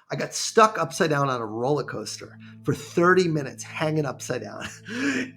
I got stuck upside down on a roller coaster for 30 minutes, hanging upside down.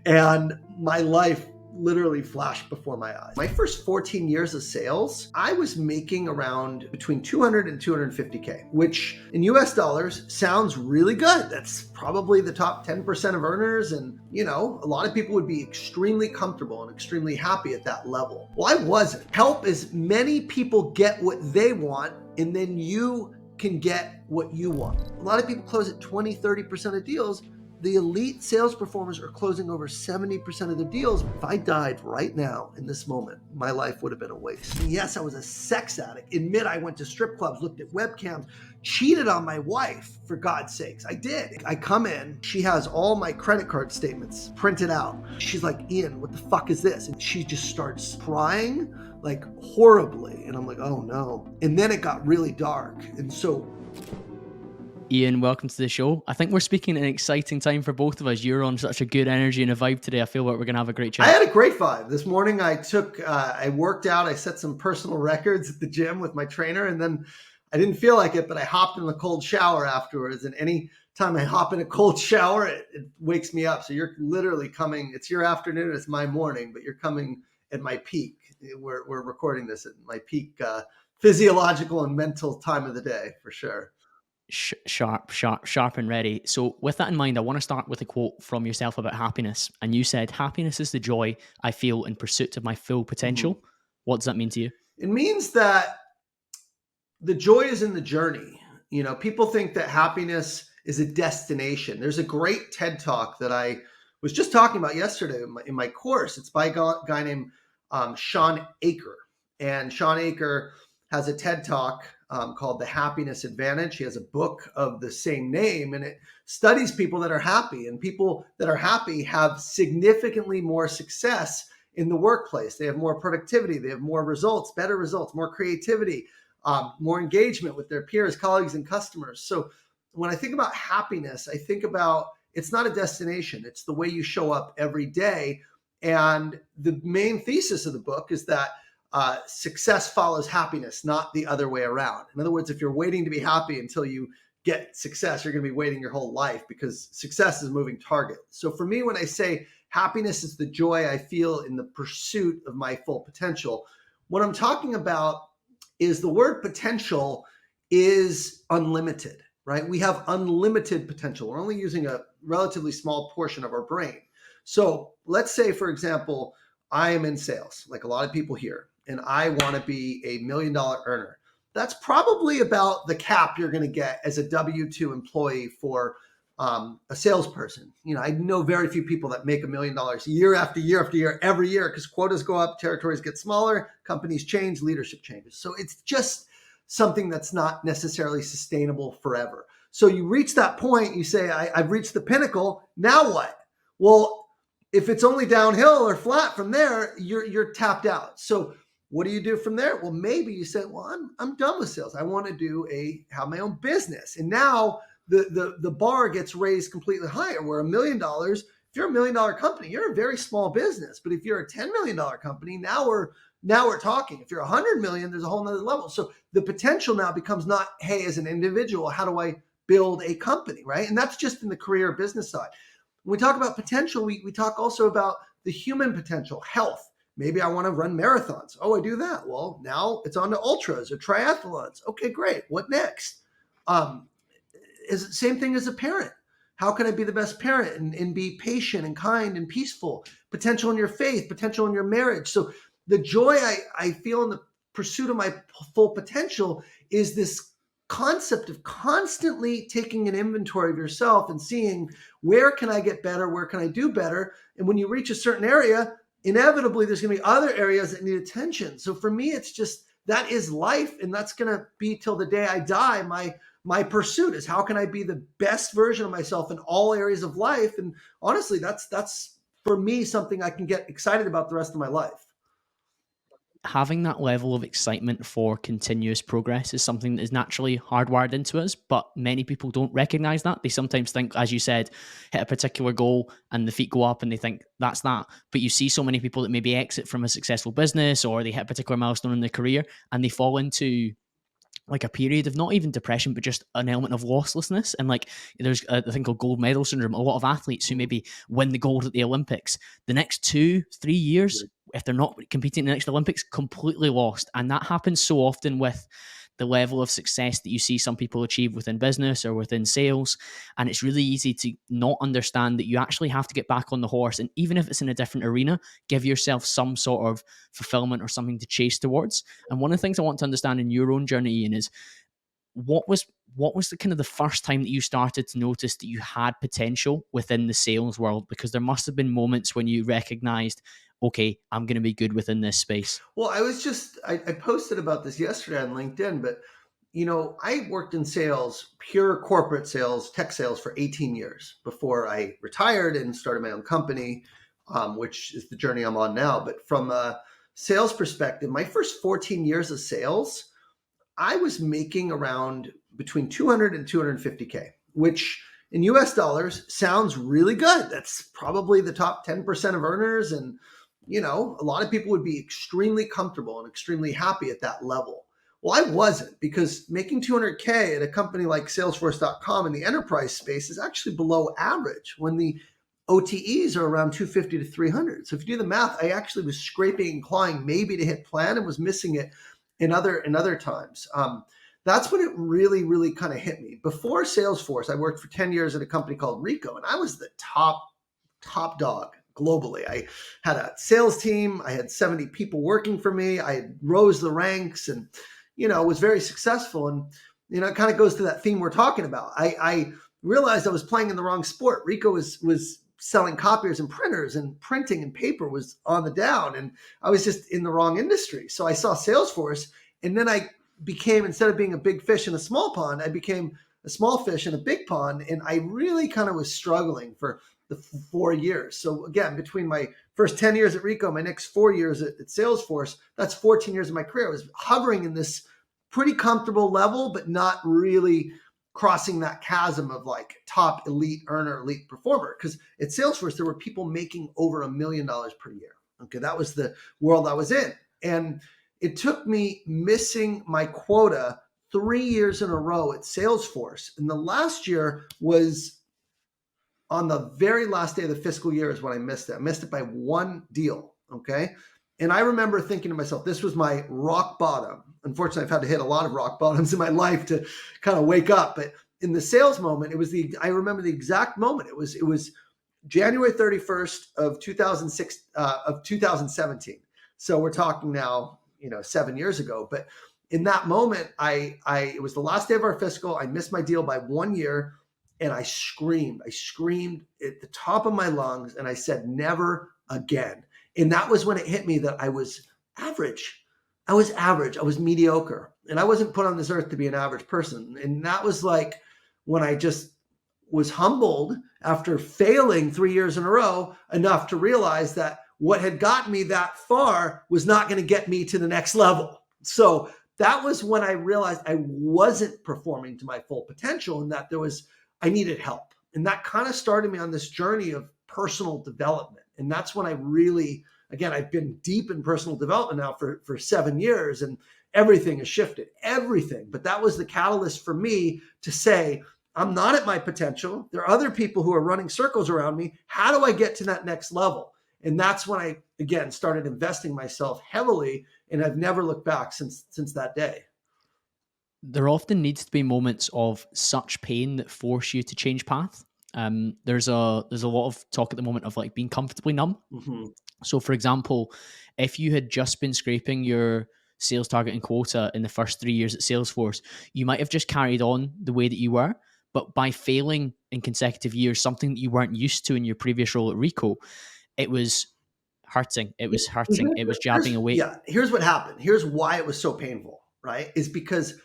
And my life literally flashed before my eyes. My first 14 years of sales, I was making around between 200 and 250K, which in US dollars sounds really good. That's probably the top 10% of earners. And, you know, a lot of people would be extremely comfortable and extremely happy at that level. Well, I wasn't. Help as many people get what they want, and then you can get what you want. A lot of people close at 20, 30% of deals. The elite sales performers are closing over 70% of the deals. If I died right now in this moment, my life would have been a waste. And yes, I was a sex addict. Admit I went to strip clubs, looked at webcams, cheated on my wife, for God's sakes. I did. I come in, she has all my credit card statements printed out. She's like, Ian, what the fuck is this? And she just starts crying like horribly. And I'm like, oh no. And then it got really dark. And so Ian, welcome to the show. I think we're speaking at an exciting time for both of us. You're on such a good energy and a vibe today. I feel like we're going to have a great chat. I had a great vibe. This morning I worked out, I set some personal records at the gym with my trainer, and then I didn't feel like it, but I hopped in the cold shower afterwards. And any time I hop in a cold shower, it wakes me up. So you're literally coming, it's your afternoon, it's my morning, but you're coming at my peak. We're recording this at my peak physiological and mental time of the day, for sure. Sharp and ready. So with that in mind, I want to start with a quote from yourself about happiness. And you said, happiness is the joy I feel in pursuit of my full potential. Mm-hmm. What does that mean to you? It means that the joy is in the journey. You know, people think that happiness is a destination. There's a great TED Talk that I was just talking about yesterday in my course. It's by a guy named Shawn Achor. And Shawn Achor has a TED Talk called The Happiness Advantage. He has a book of the same name, and it studies people that are happy. And people that are happy have significantly more success in the workplace. They have more productivity. They have more results, better results, more creativity, more engagement with their peers, colleagues, and customers. So when I think about happiness, I think about it's not a destination. It's the way you show up every day. And the main thesis of the book is that success follows happiness, not the other way around. In other words, if you're waiting to be happy until you get success, you're going to be waiting your whole life, because success is a moving target. So for me, when I say happiness is the joy I feel in the pursuit of my full potential, what I'm talking about is the word potential is unlimited, right? We have unlimited potential. We're only using a relatively small portion of our brain. So let's say, for example, I am in sales, like a lot of people here, and I want to be a $1 million earner. That's probably about the cap you're going to get as a W-2 employee for a salesperson. You know, I know very few people that make $1 million year after year after year, every year, because quotas go up, territories get smaller, companies change, leadership changes. So it's just something that's not necessarily sustainable forever. So you reach that point, you say, I've reached the pinnacle. Now what? Well, if it's only downhill or flat from there, you're tapped out. So what do you do from there? Well, maybe you said, well, I'm done with sales. I want to have my own business. And now the bar gets raised completely higher, where $1 million, if you're $1 million company, you're a very small business. But if you're a $10 million company, now we're talking. If you're 100 million, there's a whole nother level. So the potential now becomes not, hey, as an individual, how do I build a company, right? And that's just in the career business side. When we talk about potential, we talk also about the human potential, health. Maybe I want to run marathons. Oh, I do that. Well, now it's on to ultras or triathlons. Okay, great. What next? Is the same thing as a parent. How can I be the best parent and be patient and kind and peaceful? Potential in your faith, potential in your marriage. So the joy I feel in the pursuit of my full potential is this concept of constantly taking an inventory of yourself and seeing, where can I get better? Where can I do better? And when you reach a certain area, inevitably there's going to be other areas that need attention. So for me, it's just, that is life. And that's going to be till the day I die. My pursuit is, how can I be the best version of myself in all areas of life? And honestly, that's for me, something I can get excited about the rest of my life. Having that level of excitement for continuous progress is something that is naturally hardwired into us, but many people don't recognize that. They sometimes think, as you said, hit a particular goal and the feet go up and they think that's that. But you see so many people that maybe exit from a successful business, or they hit a particular milestone in their career and they fall into like a period of not even depression, but just an element of losslessness. And like there's a thing called gold medal syndrome. A lot of athletes who maybe win the gold at the Olympics, the next 2-3 years, if they're not competing in the next Olympics, completely lost. And that happens so often with the level of success that you see some people achieve within business or within sales. And it's really easy to not understand that you actually have to get back on the horse. And even if it's in a different arena, give yourself some sort of fulfillment or something to chase towards. And one of the things I want to understand in your own journey, Ian, is what was the kind of the first time that you started to notice that you had potential within the sales world? Because there must have been moments when you recognized, okay, I'm going to be good within this space. Well, I posted about this yesterday on LinkedIn, but I worked in sales, pure corporate sales, tech sales for 18 years before I retired and started my own company, which is the journey I'm on now. But from a sales perspective, my first 14 years of sales, I was making around between 200 and 250K, which in US dollars sounds really good. That's probably the top 10% of earners. And, a lot of people would be extremely comfortable and extremely happy at that level. Well, I wasn't, because making 200K at a company like Salesforce.com in the enterprise space is actually below average when the OTEs are around 250 to 300. So if you do the math, I actually was scraping and clawing maybe to hit plan and was missing it in other times. That's when it really, really kind of hit me. Before Salesforce, I worked for 10 years at a company called Rico, and I was the top dog globally. I had a sales team. I had 70 people working for me. I rose the ranks and, was very successful. And, it kind of goes to that theme we're talking about. I realized I was playing in the wrong sport. Rico was selling copiers and printers, and printing and paper was on the down, and I was just in the wrong industry. So I saw Salesforce, and then I became, instead of being a big fish in a small pond, I became a small fish in a big pond. And I really kind of was struggling for the 4 years. So again, between my first 10 years at Rico, my next 4 years at Salesforce, that's 14 years of my career. I was hovering in this pretty comfortable level, but not really crossing that chasm of like top elite earner, elite performer. Because at Salesforce, there were people making over $1 million per year. Okay, that was the world I was in. And it took me missing my quota 3 years in a row at Salesforce. And the last year was on the very last day of the fiscal year is when I missed it. I missed it by one deal. Okay. And I remember thinking to myself, this was my rock bottom. Unfortunately, I've had to hit a lot of rock bottoms in my life to kind of wake up. But in the sales moment, I remember the exact moment. It was January 31st of 2006, of 2017. So we're talking now, 7 years ago. But in that moment, it was the last day of our fiscal. I missed my deal by 1 year, and I screamed at the top of my lungs, and I said, never again. And that was when it hit me that I was average. I was mediocre, and I wasn't put on this earth to be an average person. And that was like when I just was humbled after failing 3 years in a row enough to realize that what had gotten me that far was not going to get me to the next level. So that was when I realized I wasn't performing to my full potential, and that I needed help. And that kind of started me on this journey of personal development. And that's when I really, again, I've been deep in personal development now for 7 years, and everything has shifted, everything. But that was the catalyst for me to say, I'm not at my potential. There are other people who are running circles around me. How do I get to that next level? And that's when I, again, started investing myself heavily, and I've never looked back since that day. There often needs to be moments of such pain that force you to change path. There's a lot of talk at the moment of like being comfortably numb. Mm-hmm. So, for example, if you had just been scraping your sales target and quota in the first 3 years at Salesforce, you might have just carried on the way that you were. But by failing in consecutive years, something that you weren't used to in your previous role at Rico, it was hurting. It was hurting. It was jabbing away. Yeah. Here's what happened. Here's why it was so painful, right? Is because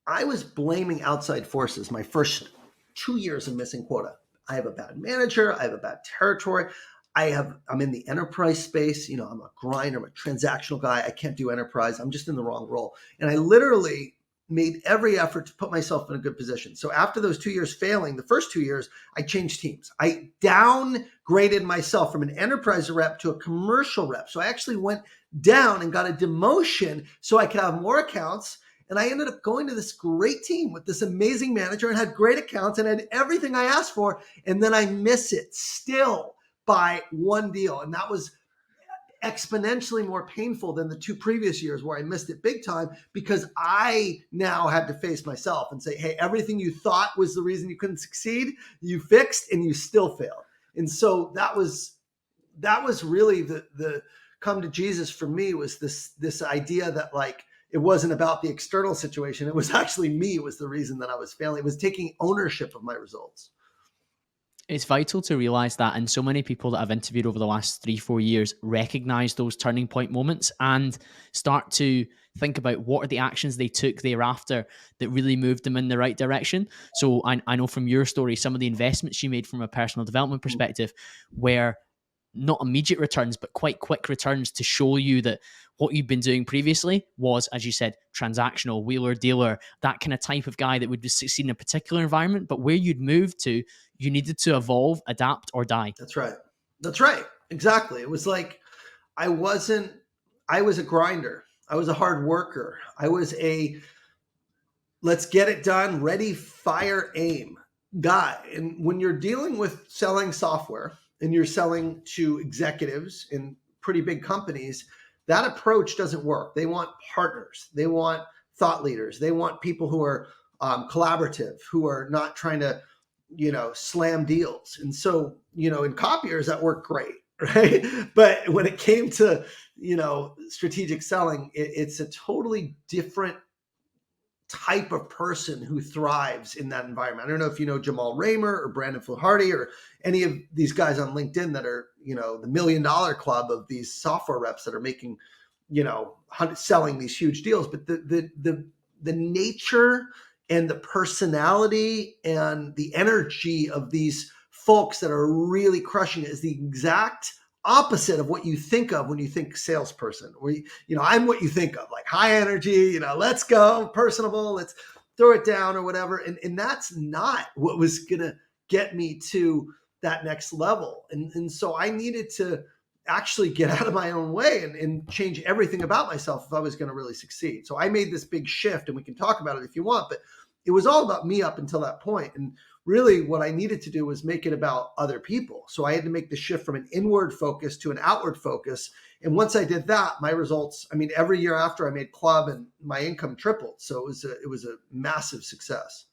I was blaming outside forces my first 2 years of missing quota. I have a bad manager. I have a bad territory. I'm in the enterprise space. I'm a grinder. I'm a transactional guy. I can't do enterprise. I'm just in the wrong role. And I literally made every effort to put myself in a good position. So after those 2 years failing, the first 2 years, I changed teams. I downgraded myself from an enterprise rep to a commercial rep. So I actually went down and got a demotion so I could have more accounts And I ended up going to this great team with this amazing manager and had great accounts and had everything I asked for. And then I miss it still by one deal. And that was exponentially more painful than the 2 previous years where I missed it big time, because I now had to face myself and say, hey, everything you thought was the reason you couldn't succeed, you fixed and you still failed. And so that was really the come to Jesus for me, was this idea that like, it wasn't about the external situation. It was actually me was the reason that I was failing. It was taking ownership of my results. It's vital to realize that, and so many people that I've interviewed over the last 3-4 years recognize those turning point moments and start to think about what are the actions they took thereafter that really moved them in the right direction. So I know from your story, some of the investments you made from a personal development perspective were not immediate returns, but quite quick returns to show you that what you've been doing previously was, as you said, transactional, wheeler dealer, that kind of type of guy that would succeed in a particular environment. But where you'd moved to, you needed to evolve, adapt, or die. That's right. That's right. Exactly. It was like, I was a grinder. I was a hard worker. I was a let's get it done, ready, fire, aim guy. And when you're dealing with selling software and you're selling to executives in pretty big companies, that approach doesn't work. They want partners. They want thought leaders. They want people who are collaborative, who are not trying to, slam deals. And so, in copiers, that worked great, right? But when it came to, strategic selling, it's a totally different type of person who thrives in that environment. I don't know if you know Jamal Raymer or Brandon Fluharty or any of these guys on LinkedIn that are, the $1 million club of these software reps that are making, selling these huge deals. But the nature and the personality and the energy of these folks that are really crushing it is the exact opposite of what you think of when you think salesperson. I'm what you think of, like high energy, let's go, personable, let's throw it down or whatever. And that's not what was going to get me to that next level. And so I needed to actually get out of my own way and change everything about myself if I was going to really succeed. So I made this big shift, and we can talk about it if you want, but it was all about me up until that point. And really what I needed to do was make it about other people. So I had to make the shift from an inward focus to an outward focus. And once I did that, my results, every year after I made club, and my income tripled. So it was a massive success.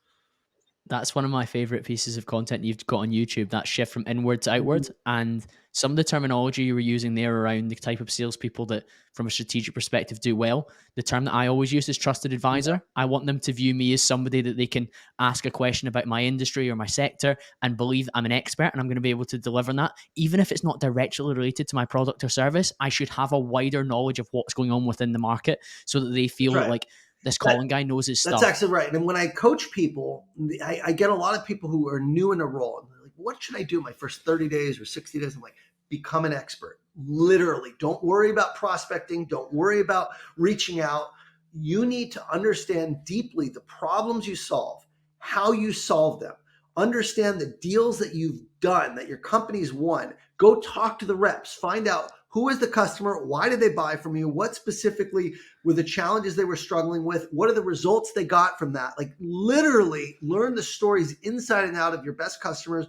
That's one of my favorite pieces of content you've got on YouTube, that shift from inward to outward. Mm-hmm. And some of the terminology you were using there around the type of salespeople that from a strategic perspective do well. The term that I always use is trusted advisor. Mm-hmm. I want them to view me as somebody that they can ask a question about my industry or my sector and believe I'm an expert and I'm going to be able to deliver that. Even if it's not directly related to my product or service, I should have a wider knowledge of what's going on within the market so that they feel like this Colin guy knows his stuff. That's actually right. And when I coach people, I get a lot of people who are new in a role. And they're like, what should I do my first 30 days or 60 days? I'm like, become an expert. Literally, don't worry about prospecting. Don't worry about reaching out. You need to understand deeply the problems you solve, how you solve them. Understand the deals that you've done, that your company's won. Go talk to the reps. Find out who is the customer, why did they buy from you, what specifically were the challenges they were struggling with, what are the results they got from that. Like literally learn the stories inside and out of your best customers.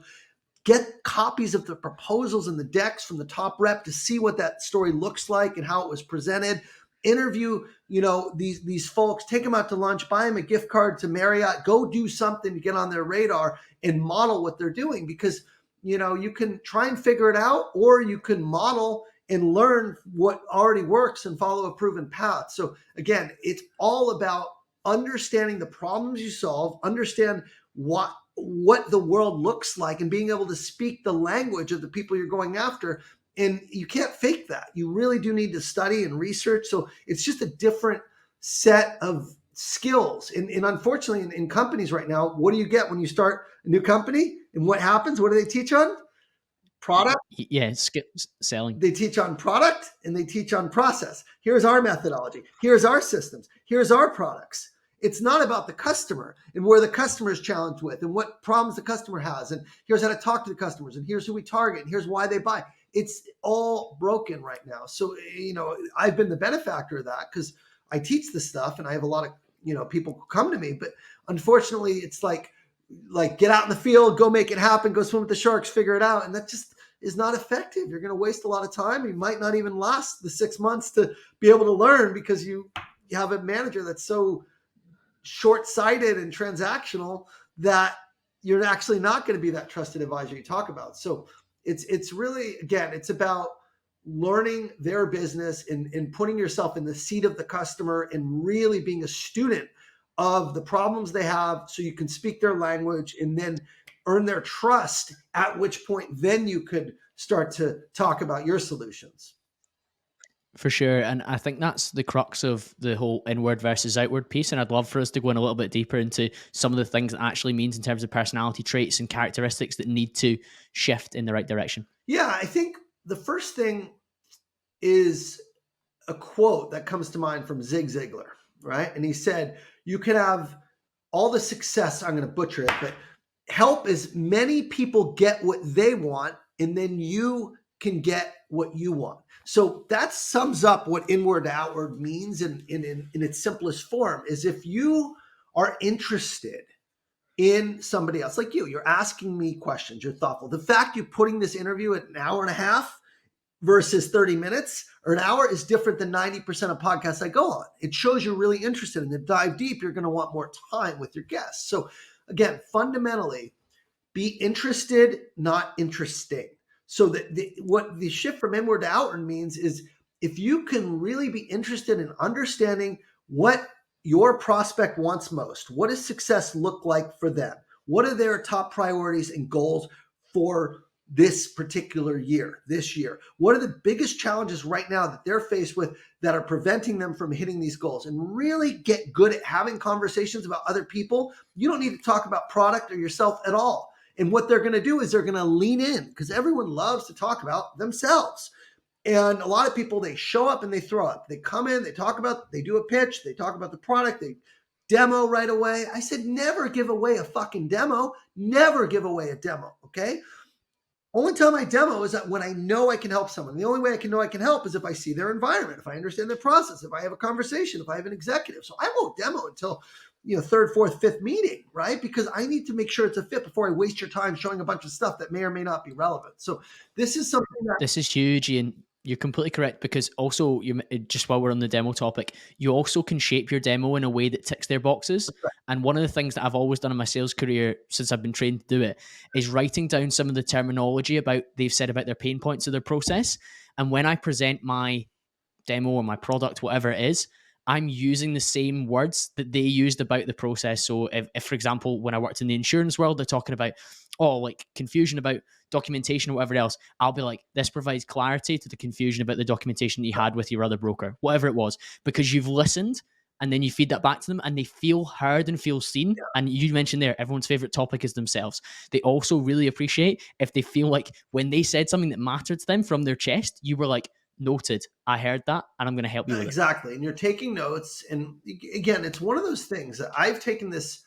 Get copies of the proposals and the decks from the top rep to see what that story looks like and how it was presented. Interview, these folks, take them out to lunch, buy them a gift card to Marriott, go do something to get on their radar and model what they're doing, because, you can try and figure it out, or you can model and learn what already works and follow a proven path. So again, it's all about understanding the problems you solve, understand what the world looks like, and being able to speak the language of the people you're going after. And you can't fake that. You really do need to study and research. So it's just a different set of skills. And unfortunately, in companies right now, what do you get when you start a new company? And what happens? What do they teach on? Product. Yeah, selling. They teach on product and they teach on process. Here's our methodology. Here's our systems. Here's our products. It's not about the customer and where the customer is challenged with and what problems the customer has. And here's how to talk to the customers. And here's who we target. And here's why they buy. It's all broken right now. So, I've been the benefactor of that because I teach this stuff and I have a lot of, people come to me. But unfortunately, it's like get out in the field, go make it happen, go swim with the sharks, figure it out. And that just is not effective. You're going to waste a lot of time. You might not even last the 6 months to be able to learn because you have a manager that's so short-sighted and transactional that you're actually not going to be that trusted advisor you talk about. So it's really, again, it's about learning their business and putting yourself in the seat of the customer and really being a student of the problems they have so you can speak their language and then earn their trust, at which point then you could start to talk about your solutions. For sure. And I think that's the crux of the whole inward versus outward piece. And I'd love for us to go in a little bit deeper into some of the things that actually means in terms of personality traits and characteristics that need to shift in the right direction. Yeah, I think the first thing is a quote that comes to mind from Zig Ziglar, right? And he said, you can have all the success, I'm going to butcher it, but help as many people get what they want, and then you can get what you want. So that sums up what inward to outward means in its simplest form, is if you are interested in somebody else like you're asking me questions, you're thoughtful. The fact you're putting this interview at an hour and a half versus 30 minutes or an hour is different than 90% of podcasts I go on. It shows you're really interested, and to dive deep, you're going to want more time with your guests. So again, fundamentally, be interested, not interesting. So what the shift from inward to outward means is if you can really be interested in understanding what your prospect wants most, what does success look like for them? What are their top priorities and goals for this particular year, this year? What are the biggest challenges right now that they're faced with that are preventing them from hitting these goals? And really get good at having conversations about other people. You don't need to talk about product or yourself at all. And what they're going to do is they're going to lean in, because everyone loves to talk about themselves. And a lot of people, they show up and they throw up. They come in, they do a pitch, they talk about the product, they demo right away. I said, never give away a fucking demo. Never give away a demo, okay? Only time I demo is that when I know I can help someone. The only way I can know I can help is if I see their environment, if I understand their process, if I have a conversation, if I have an executive. So I won't demo until third, fourth, fifth meeting, right? Because I need to make sure it's a fit before I waste your time showing a bunch of stuff that may or may not be relevant. So this is something that... This is huge, Ian. You're completely correct, because also, just while we're on the demo topic, you also can shape your demo in a way that ticks their boxes. Right. And one of the things that I've always done in my sales career since I've been trained to do it is writing down some of the terminology they've said about their pain points of their process. And when I present my demo or my product, whatever it is, I'm using the same words that they used about the process. So if, for example, when I worked in the insurance world, they're talking about, like confusion about documentation or whatever else, I'll be like, this provides clarity to the confusion about the documentation you had with your other broker, whatever it was, because you've listened and then you feed that back to them and they feel heard and feel seen. Yeah. And you mentioned there, everyone's favorite topic is themselves. They also really appreciate if they feel like when they said something that mattered to them from their chest, you were like, noted, I heard that, and I'm going to help you with exactly. it. And you're taking notes. And again, it's one of those things that I've taken this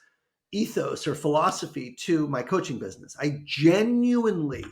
ethos or philosophy to my coaching business. I genuinely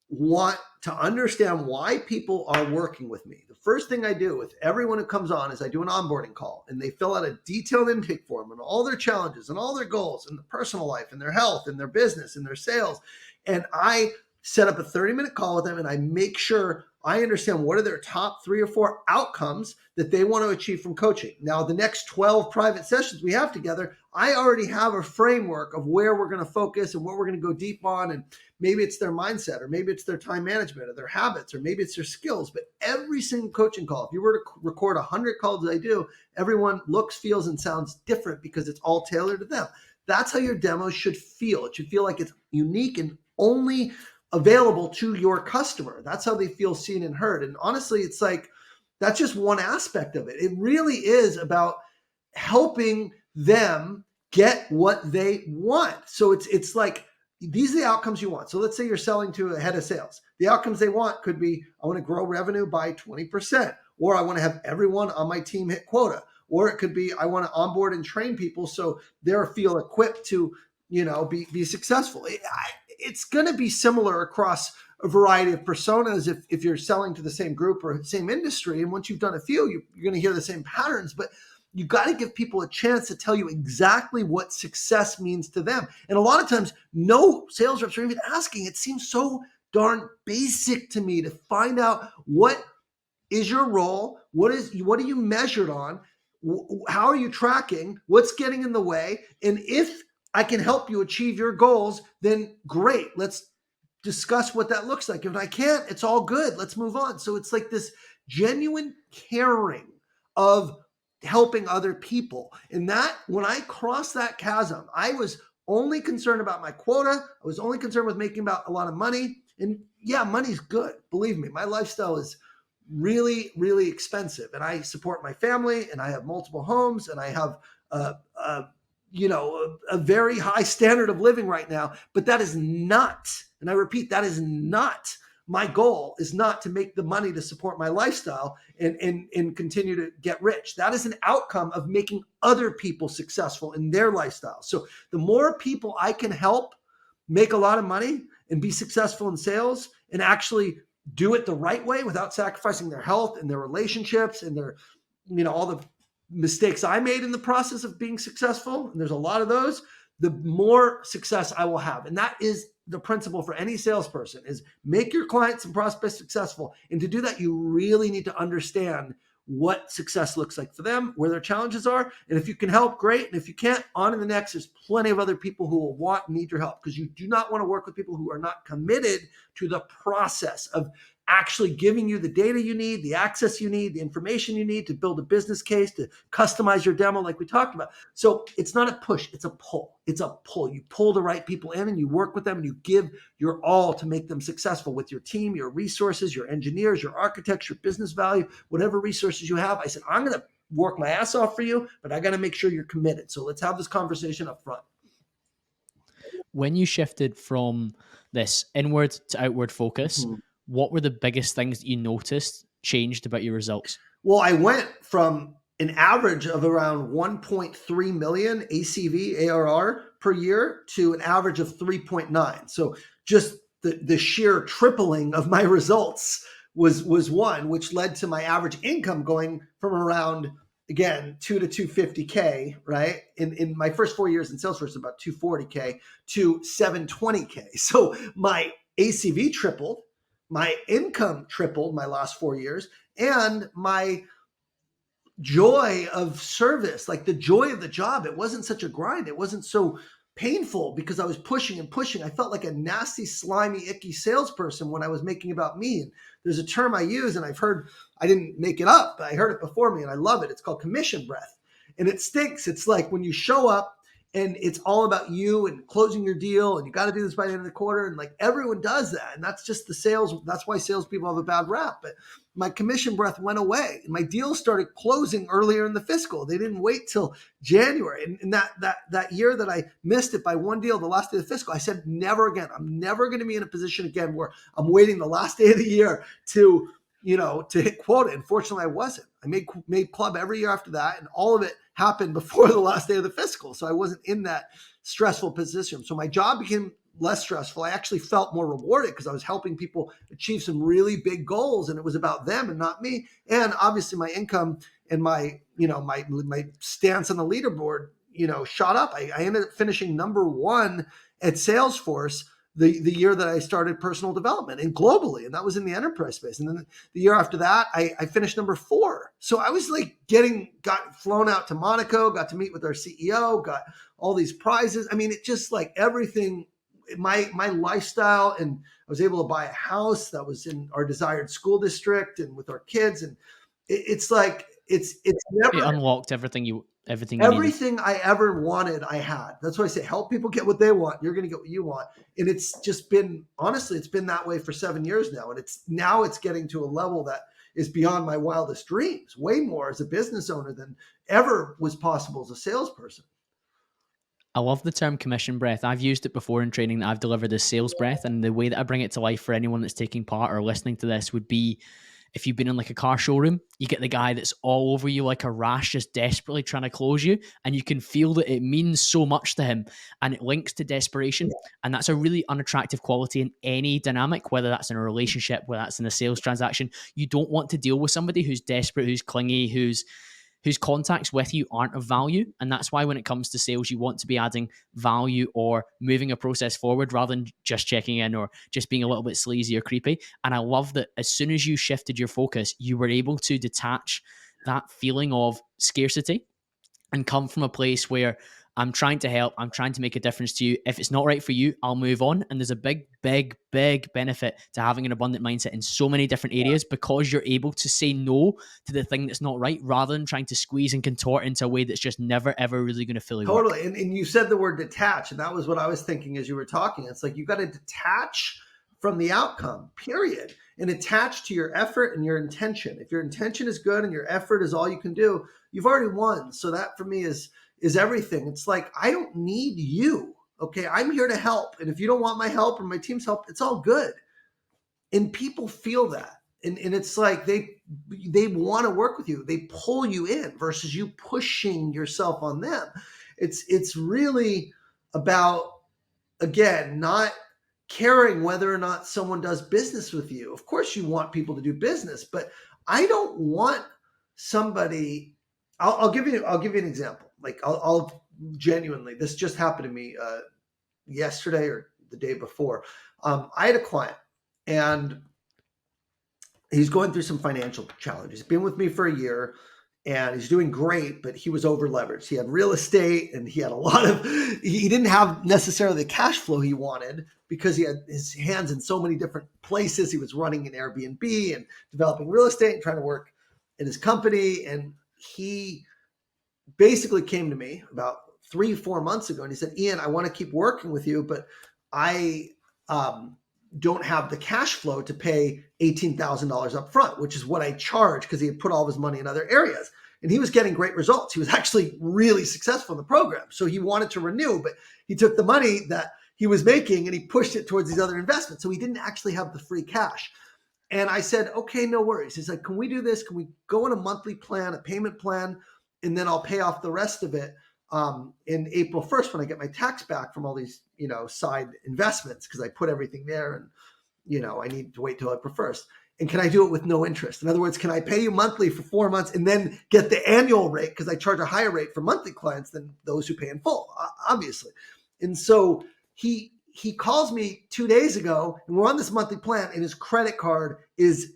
want to understand why people are working with me. The first thing I do with everyone who comes on is I do an onboarding call, and they fill out a detailed intake form and all their challenges and all their goals and the personal life and their health and their business and their sales. And I set up a 30-minute call with them, and I make sure I understand what are their top 3 or 4 outcomes that they want to achieve from coaching. Now, the next 12 private sessions we have together, I already have a framework of where we're going to focus and what we're going to go deep on. And maybe it's their mindset, or maybe it's their time management, or their habits, or maybe it's their skills. But every single coaching call, if you were to record 100 calls that I do, everyone looks, feels, and sounds different because it's all tailored to them. That's how your demo should feel. It should feel like it's unique and only available to your customer. That's how they feel seen and heard. And honestly, it's like, that's just one aspect of it. It really is about helping them get what they want. So it's like, these are the outcomes you want. So let's say you're selling to a head of sales. The outcomes they want could be, I want to grow revenue by 20%, or I want to have everyone on my team hit quota. Or it could be, I want to onboard and train people so they're feel equipped to, be successful. It's going to be similar across a variety of personas if you're selling to the same group or same industry. And once you've done a few, you're going to hear the same patterns. But you got to give people a chance to tell you exactly what success means to them. And a lot of times, no sales reps are even asking. It seems so darn basic to me to find out what is your role, what are you measured on, how are you tracking, what's getting in the way, and if I can help you achieve your goals, then great. Let's discuss what that looks like. If I can't, it's all good. Let's move on. So it's like this genuine caring of helping other people. And that, when I crossed that chasm, I was only concerned about my quota. I was only concerned with making about a lot of money. And yeah, money's good. Believe me, my lifestyle is really, really expensive. And I support my family, and I have multiple homes, and I have a very high standard of living right now. But that is not, and I repeat, that is not my goal. Is not to make the money to support my lifestyle and continue to get rich. That is an outcome of making other people successful in their lifestyle. So the more people I can help make a lot of money and be successful in sales and actually do it the right way without sacrificing their health and their relationships and their, all the mistakes I made in the process of being successful, and there's a lot of those, the more success I will have. And that is the principle for any salesperson, is make your clients and prospects successful. And to do that, you really need to understand what success looks like for them, where their challenges are. And if you can help, great. And if you can't, on to the next. There's plenty of other people who will want and need your help, because you do not want to work with people who are not committed to the process of actually giving you the data you need, the access you need, the information you need to build a business case, to customize your demo like we talked about. So it's not a push, it's a pull. It's a pull. You pull the right people in and you work with them and you give your all to make them successful with your team, your resources, your engineers, your architects, your business value, whatever resources you have. I said, I'm going to work my ass off for you, but I got to make sure you're committed. So let's have this conversation up front. When you shifted from this inward to outward focus, what were the biggest things that you noticed changed about your results? Well, I went from an average of around 1.3 million ACV ARR per year to an average of 3.9. So just the sheer tripling of my results was one, which led to my average income going from around, again, 2 to 250K, right? In my first 4 years in Salesforce, about 240K to 720K. So my ACV tripled, my income tripled my last 4 years, and my joy of service, like the joy of the job, it wasn't such a grind. It wasn't so painful because I was pushing and pushing. I felt like a nasty, slimy, icky salesperson when I was making about me. And there's a term I use, and I've heard, I didn't make it up, but I heard it before me and I love it. It's called commission breath. And it stinks. It's like when you show up and it's all about you and closing your deal, and you got to do this by the end of the quarter. And like everyone does that. And that's just the sales. That's why salespeople have a bad rap. But my commission breath went away and my deals started closing earlier in the fiscal. They didn't wait till January. And that year that I missed it by one deal, the last day of the fiscal, I said, never again. I'm never going to be in a position again where I'm waiting the last day of the year to hit quota. Unfortunately, I wasn't. I made club every year after that, and all of it happened before the last day of the fiscal. So I wasn't in that stressful position. So my job became less stressful. I actually felt more rewarded because I was helping people achieve some really big goals, and it was about them and not me. And obviously my income and my stance on the leaderboard, shot up. I ended up finishing number one at Salesforce the year that I started personal development, and globally, and that was in the enterprise space. And then the year after that, I finished number 4. So I was like got flown out to Monaco, got to meet with our CEO, got all these prizes. I mean, it just like everything, my lifestyle, and I was able to buy a house that was in our desired school district and with our kids. And it's like, it's never, it unlocked everything you needed. I ever wanted, I had. That's why I say help people get what they want. You're going to get what you want. And it's just been, honestly, it's been that way for 7 years now. And it's getting to a level that is beyond my wildest dreams, way more as a business owner than ever was possible as a salesperson. I love the term commission breath. I've used it before in training that I've delivered as sales breath. And the way that I bring it to life for anyone that's taking part or listening to this would be, if you've been in like a car showroom, you get the guy that's all over you like a rash, just desperately trying to close you. And you can feel that it means so much to him, and it links to desperation. Yeah. And that's a really unattractive quality in any dynamic, whether that's in a relationship, whether that's in a sales transaction. You don't want to deal with somebody who's desperate, who's clingy, who's whose contacts with you aren't of value. And that's why when it comes to sales, you want to be adding value or moving a process forward rather than just checking in or just being a little bit sleazy or creepy. And I love that as soon as you shifted your focus, you were able to detach that feeling of scarcity and come from a place where I'm trying to help, I'm trying to make a difference to you. If it's not right for you, I'll move on. And there's a big, big, big benefit to having an abundant mindset in so many different areas because you're able to say no to the thing that's not right rather than trying to squeeze and contort into a way that's just never, ever really going to fully work. Totally. And you said the word detach, and that was what I was thinking as you were talking. It's like you got to detach from the outcome, period, and attach to your effort and your intention. If your intention is good and your effort is all you can do, you've already won. So that for me is everything. It's like, I don't need you. Okay. I'm here to help. And if you don't want my help or my team's help, it's all good. And people feel that. And it's like they want to work with you. They pull you in versus you pushing yourself on them. It's really about, again, not caring whether or not someone does business with you. Of course you want people to do business, but I don't want somebody. I'll give you an example. Like I'll genuinely, this just happened to me yesterday or the day before. I had a client and he's going through some financial challenges. He's been with me for a year and he's doing great, but he was over leveraged. He had real estate and he had a lot of, he didn't have necessarily the cash flow he wanted because he had his hands in so many different places. He was running an Airbnb and developing real estate and trying to work in his company. And he basically came to me about 3-4 months ago and he said, Ian, I want to keep working with you, but I don't have the cash flow to pay $18,000 up front, which is what I charge because he had put all of his money in other areas. And he was getting great results. He was actually really successful in the program. So he wanted to renew, but he took the money that he was making and he pushed it towards these other investments. So he didn't actually have the free cash. And I said, okay, no worries. He's like, can we do this? Can we go on a monthly plan, a payment plan, and then I'll pay off the rest of it in April 1st when I get my tax back from all these, side investments because I put everything there and, I need to wait till April 1st. And can I do it with no interest? In other words, can I pay you monthly for 4 months and then get the annual rate because I charge a higher rate for monthly clients than those who pay in full, obviously. And so he calls me 2 days ago and we're on this monthly plan and his credit card is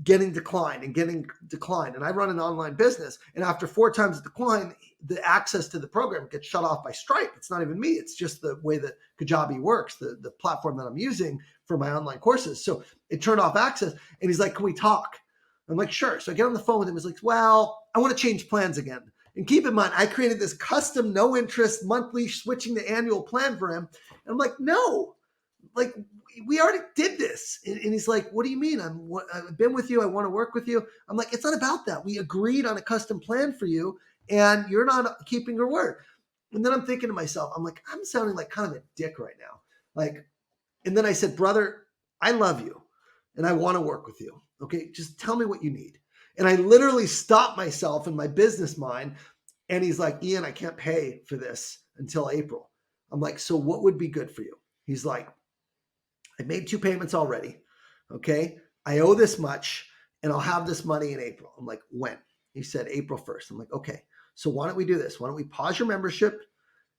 getting declined. And I run an online business. And after 4 times the decline, the access to the program gets shut off by Stripe. It's not even me. It's just the way that Kajabi works, the platform that I'm using for my online courses. So it turned off access. And he's like, can we talk? I'm like, sure. So I get on the phone with him. He's like, well, I want to change plans again. And keep in mind, I created this custom, no interest, monthly, switching to annual plan for him. And I'm like, no, like we already did this. And he's like, what do you mean? I've been with you. I want to work with you. I'm like, it's not about that. We agreed on a custom plan for you and you're not keeping your word. And then I'm thinking to myself, I'm like, I'm sounding like kind of a dick right now. Like, and then I said, brother, I love you and I want to work with you. Okay. Just tell me what you need. And I literally stopped myself in my business mind. And he's like, Ian, I can't pay for this until April. I'm like, so what would be good for you? He's like, I made 2 payments already. Okay. I owe this much and I'll have this money in April. I'm like, when? He said, April 1st. I'm like, okay. So why don't we do this? Why don't we pause your membership?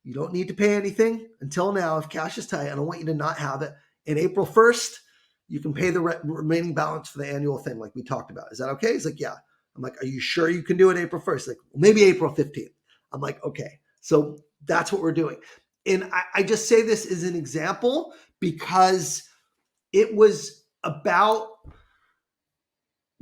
You don't need to pay anything until now. If cash is tight, I don't want you to not have it. In April 1st, you can pay the remaining balance for the annual thing like we talked about. Is that okay? He's like, yeah. I'm like, are you sure you can do it April 1st? Like, well, maybe April 15th. I'm like, okay. So that's what we're doing. And I just say this as an example because it was about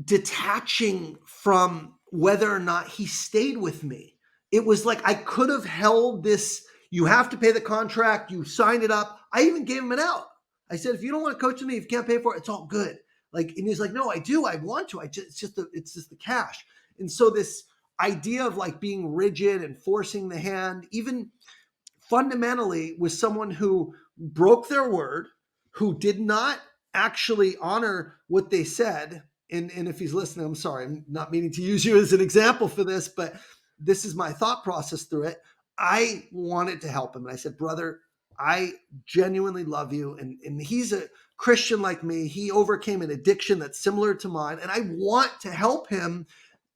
detaching from whether or not he stayed with me. It was like I could have held this, you have to pay the contract, you signed it up. I even gave him an out. I said, if you don't want to coach with me, if you can't pay for it, it's all good. Like, and he's like, no, I do. I want to. It's just the cash. And so this idea of like being rigid and forcing the hand, even fundamentally was someone who broke their word, who did not actually honor what they said. And if he's listening, I'm sorry, I'm not meaning to use you as an example for this, but this is my thought process through it. I wanted to help him. And I said, brother, I genuinely love you. And he's a Christian like me. He overcame an addiction that's similar to mine. And I want to help him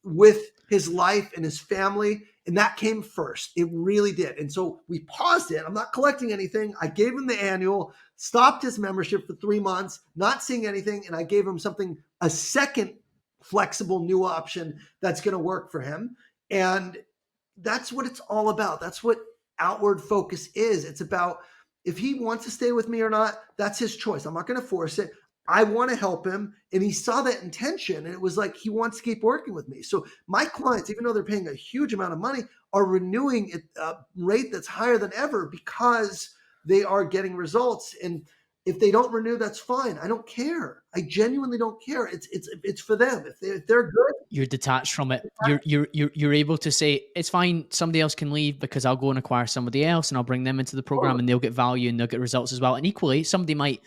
with his life and his family. And that came first. It really did. And so we paused it. I'm not collecting anything. I gave him the annual, stopped his membership for 3 months, not seeing anything. And I gave him a second flexible new option that's going to work for him. And that's what it's all about. That's what outward focus is. It's about if he wants to stay with me or not, that's his choice. I'm not going to force it. I want to help him. And he saw that intention. And it was like, he wants to keep working with me. So my clients, even though they're paying a huge amount of money, are renewing at a rate that's higher than ever because they are getting results. And if they don't renew, that's fine. I don't care. I genuinely don't care. It's for them. If they're good, you're detached from it. You're able to say it's fine. Somebody else can leave because I'll go and acquire somebody else, and I'll bring them into the program, and they'll get value and they'll get results as well. And equally, somebody might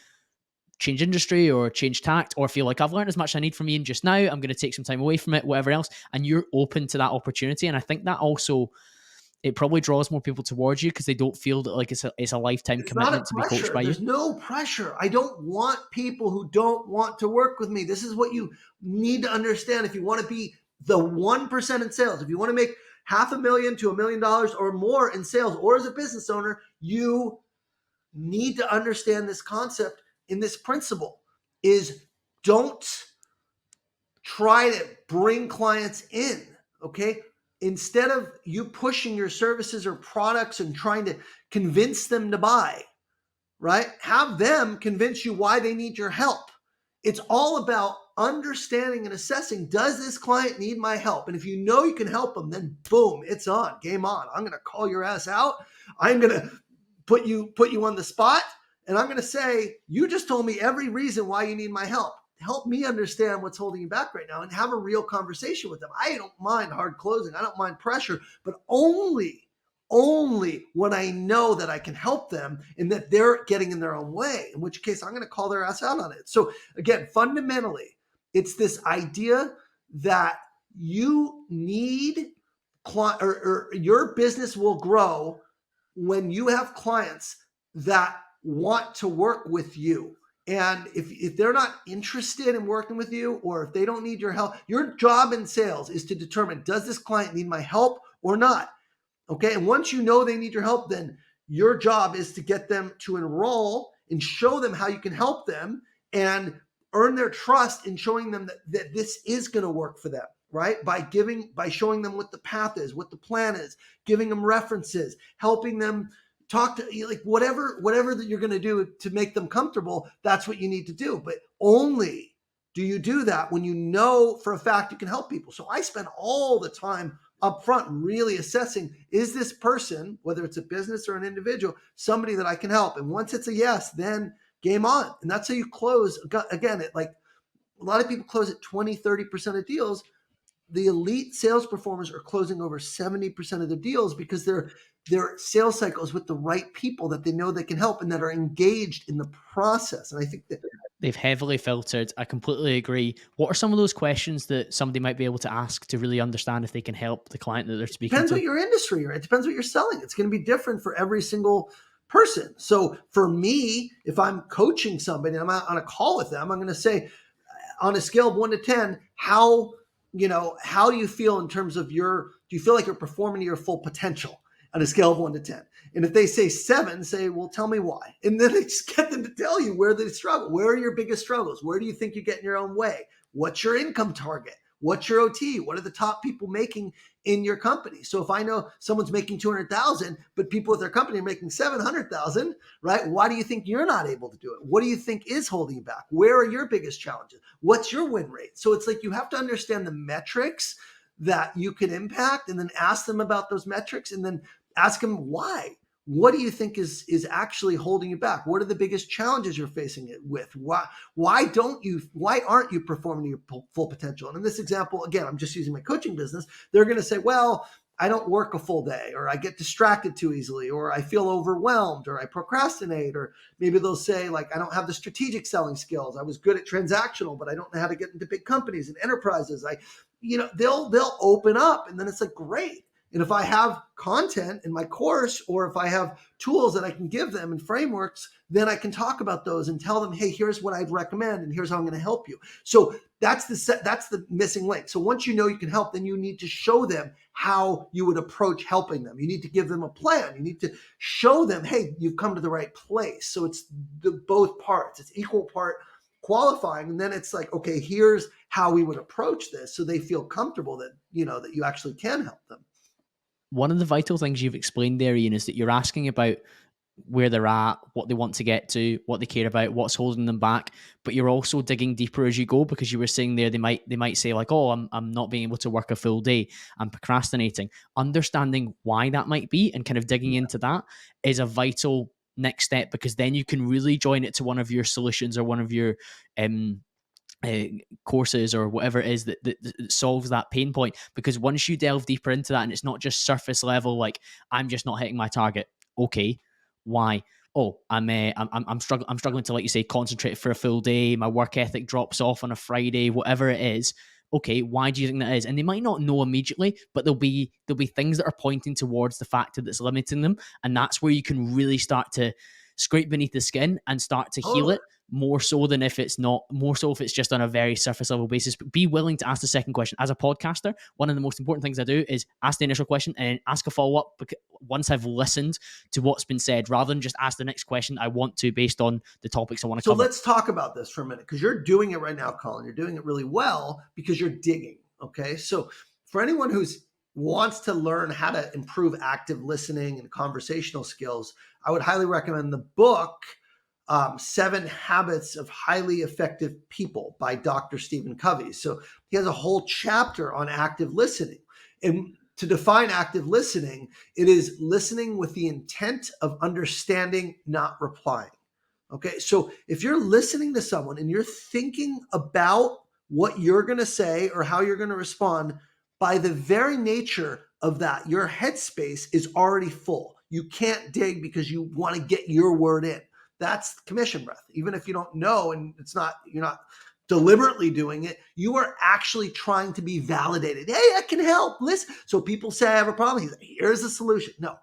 change industry or change tact or feel like I've learned as much as I need from Ian just now. I'm going to take some time away from it, whatever else, and you're open to that opportunity. And I think that also, it probably draws more people towards you because they don't feel that like it's a lifetime commitment to be coached by you. There's no pressure. I don't want people who don't want to work with me. This is what you need to understand. If you want to be the 1% in sales, if you want to make $500,000 to $1 million or more in sales, or as a business owner, you need to understand this concept. In this principle is don't try to bring clients in, okay? Instead of you pushing your services or products and trying to convince them to buy, right? Have them convince you why they need your help. It's all about understanding and assessing, does this client need my help? And if you know you can help them, then boom, it's on, game on. I'm going to call your ass out. I'm going to put you on the spot. And I'm going to say, you just told me every reason why you need my help. Help me understand what's holding you back right now and have a real conversation with them. I don't mind hard closing. I don't mind pressure, but only when I know that I can help them and that they're getting in their own way, in which case I'm going to call their ass out on it. So again, fundamentally, it's this idea that you need or your business will grow when you have clients that want to work with you. And if they're not interested in working with you, or if they don't need your help, your job in sales is to determine, does this client need my help or not? Okay. And once you know they need your help, then your job is to get them to enroll and show them how you can help them and earn their trust in showing them that this is going to work for them, right? By showing them what the path is, what the plan is, giving them references, helping them talk to, like, whatever that you're going to do to make them comfortable. That's what you need to do. But only do you do that when you know for a fact you can help people. So I spend all the time up front really assessing, is this person, whether it's a business or an individual, somebody that I can help? And once it's a yes, then game on. And that's how you close. Again, like a lot of people close at 20-30% of deals. The elite sales performers are closing over 70% of the deals because their sales cycle is with the right people that they know they can help and that are engaged in the process. And I think that they've heavily filtered. I completely agree. What are some of those questions that somebody might be able to ask to really understand if they can help the client that they're speaking to? Depends what your industry you're in. It depends what you're selling. It's going to be different for every single person. So for me, if I'm coaching somebody and I'm on a call with them, I'm going to say, on a scale of 1 to 10, how do you feel in terms of do you feel like you're performing to your full potential on a scale of 1 to 10? And if they say 7, say, well, tell me why. And then just get them to tell you where they struggle. Where are your biggest struggles? Where do you think you get in your own way? What's your income target? What's your OT? What are the top people making in your company? So if I know someone's making 200,000, but people at their company are making 700,000, right? Why do you think you're not able to do it? What do you think is holding you back? Where are your biggest challenges? What's your win rate? So it's like you have to understand the metrics that you can impact and then ask them about those metrics and then ask them why. What do you think is actually holding you back? What are the biggest challenges you're facing it with? Why aren't you performing your full potential? And in this example, again, I'm just using my coaching business. They're going to say, well, I don't work a full day, or I get distracted too easily, or I feel overwhelmed, or I procrastinate, or maybe they'll say, like, I don't have the strategic selling skills. I was good at transactional, but I don't know how to get into big companies and enterprises. They'll open up, and then it's like, great. And if I have content in my course, or if I have tools that I can give them and frameworks, then I can talk about those and tell them, hey, here's what I'd recommend and here's how I'm going to help you. So that's the missing link. So once you know you can help, then you need to show them how you would approach helping them. You need to give them a plan. You need to show them, hey, you've come to the right place. So it's both parts. It's equal part qualifying, and then it's like, okay, here's how we would approach this, so they feel comfortable that that you actually can help them. One of the vital things you've explained there, Ian, is that you're asking about where they're at, what they want to get to, what they care about, what's holding them back. But you're also digging deeper as you go, because you were saying there they might say like, oh, I'm not being able to work a full day, I'm procrastinating. Understanding why that might be and kind of digging into that is a vital next step, because then you can really join it to one of your solutions or one of your courses or whatever it is that solves that pain point. Because once you delve deeper into that, and it's not just surface level, like, I'm just not hitting my target. Okay, why? Oh, I'm struggling to, like you say, concentrate for a full day. My work ethic drops off on a Friday, whatever it is. Okay, why do you think that is? And they might not know immediately, but there'll be things that are pointing towards the factor that's limiting them, and that's where you can really start to scrape beneath the skin and start to heal it, more so if it's just on a very surface level basis. But be willing to ask the second question. As a podcaster, one of the most important things I do is ask the initial question and ask a follow-up once I've listened to what's been said, rather than just ask the next question I want to based on the topics I want to cover. So let's talk about this for a minute, because you're doing it right now, Colin. You're doing it really well because you're digging. Okay. So for anyone who's wants to learn how to improve active listening and conversational skills, I would highly recommend the book, 7 Habits of Highly Effective People by Dr. Stephen Covey. So he has a whole chapter on active listening. And to define active listening, it is listening with the intent of understanding, not replying. Okay, so if you're listening to someone and you're thinking about what you're going to say or how you're going to respond, by the very nature of that, your headspace is already full. You can't dig because you want to get your word in. That's commission breath. Even if you don't know and you're not deliberately doing it, you are actually trying to be validated. Hey, I can help. Listen. So people say, I have a problem. He's like, here's the solution. No.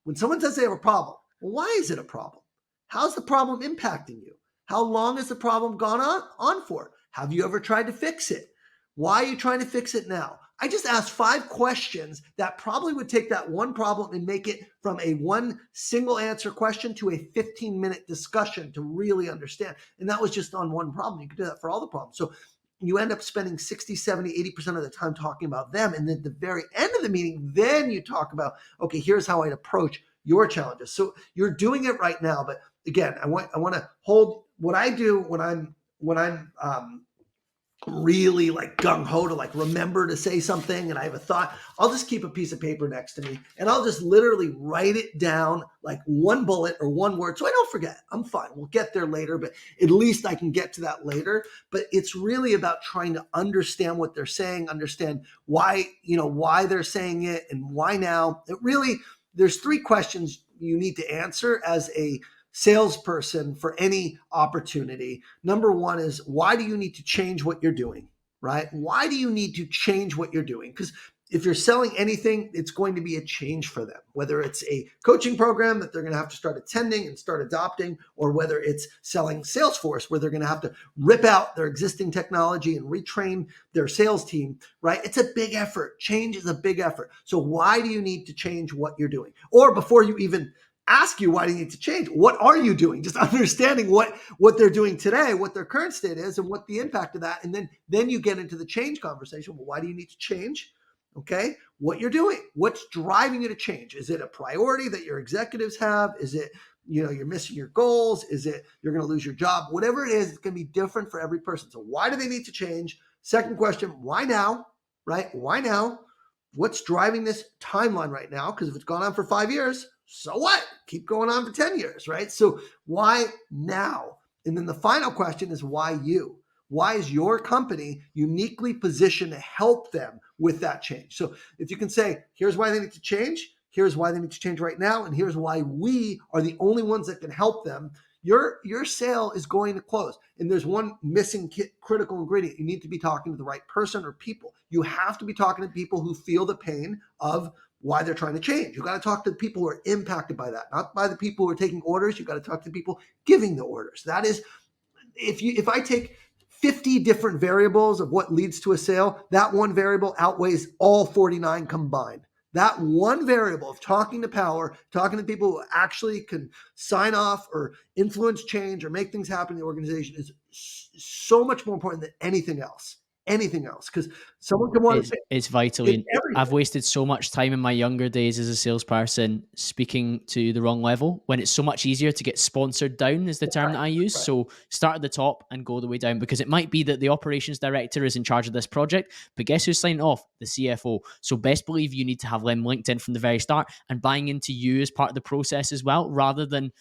When someone says they have a problem, well, why is it a problem? How's the problem impacting you? How long has the problem gone on for? Have you ever tried to fix it? Why are you trying to fix it now? I just asked 5 questions that probably would take that one problem and make it from a one single answer question to a 15-minute discussion to really understand. And that was just on one problem. You could do that for all the problems. So you end up spending 60, 70, 80% of the time talking about them. And then at the very end of the meeting, then you talk about, okay, here's how I'd approach your challenges. So you're doing it right now. But again, I want to hold what I do when I'm really like gung-ho to like remember to say something and I have a thought. I'll just keep a piece of paper next to me and I'll just literally write it down, like one bullet or one word, so I don't forget. I'm fine. We'll get there later, but at least I can get to that later. But it's really about trying to understand what they're saying, understand why they're saying it and why now. There's 3 questions you need to answer as a salesperson for any opportunity. Number 1 is, why do you need to change what you're doing, right? Why do you need to change what you're doing? Because if you're selling anything, it's going to be a change for them, whether it's a coaching program that they're going to have to start attending and start adopting, or whether it's selling Salesforce, where they're going to have to rip out their existing technology and retrain their sales team, right? It's a big effort. Change is a big effort. So why do you need to change what you're doing? Or before you even ask you why do you need to change, what are you doing? Just understanding what they're doing today, what their current state is, and what the impact of that. And then you get into the change conversation. Well, why do you need to change? Okay, what you're doing, what's driving you to change? Is it a priority that your executives have? Is it, you're missing your goals? Is it you're going to lose your job? Whatever it is, it's going to be different for every person. So why do they need to change? Second question, why now? Right? Why now? What's driving this timeline right now? Because if it's gone on for 5 years, so what? Keep going on for 10 years, right? So why now? And then the final question is, why you? Why is your company uniquely positioned to help them with that change? So if you can say, here's why they need to change, here's why they need to change right now, and here's why we are the only ones that can help them, your sale is going to close. And there's one missing critical ingredient. You need to be talking to the right person or people. You have to be talking to people who feel the pain of why they're trying to change. You got to talk to the people who are impacted by that, not by the people who are taking orders. You got to talk to the people giving the orders. That is, if I take 50 different variables of what leads to a sale, that one variable outweighs all 49 combined. That one variable of talking to power, talking to people who actually can sign off or influence change or make things happen in the organization is so much more important than anything else. Anything else, because someone can want to say It's vital. it's I've everything. wasted so much time in my younger days as a salesperson speaking to the wrong level when it's so much easier to get sponsored down is the term that I use. Right. So start at the top and go the way down, because it might be that the operations director is in charge of this project, but guess who's signing off? The CFO. So best believe you need to have them linked in from the very start and buying into you as part of the process as well, rather than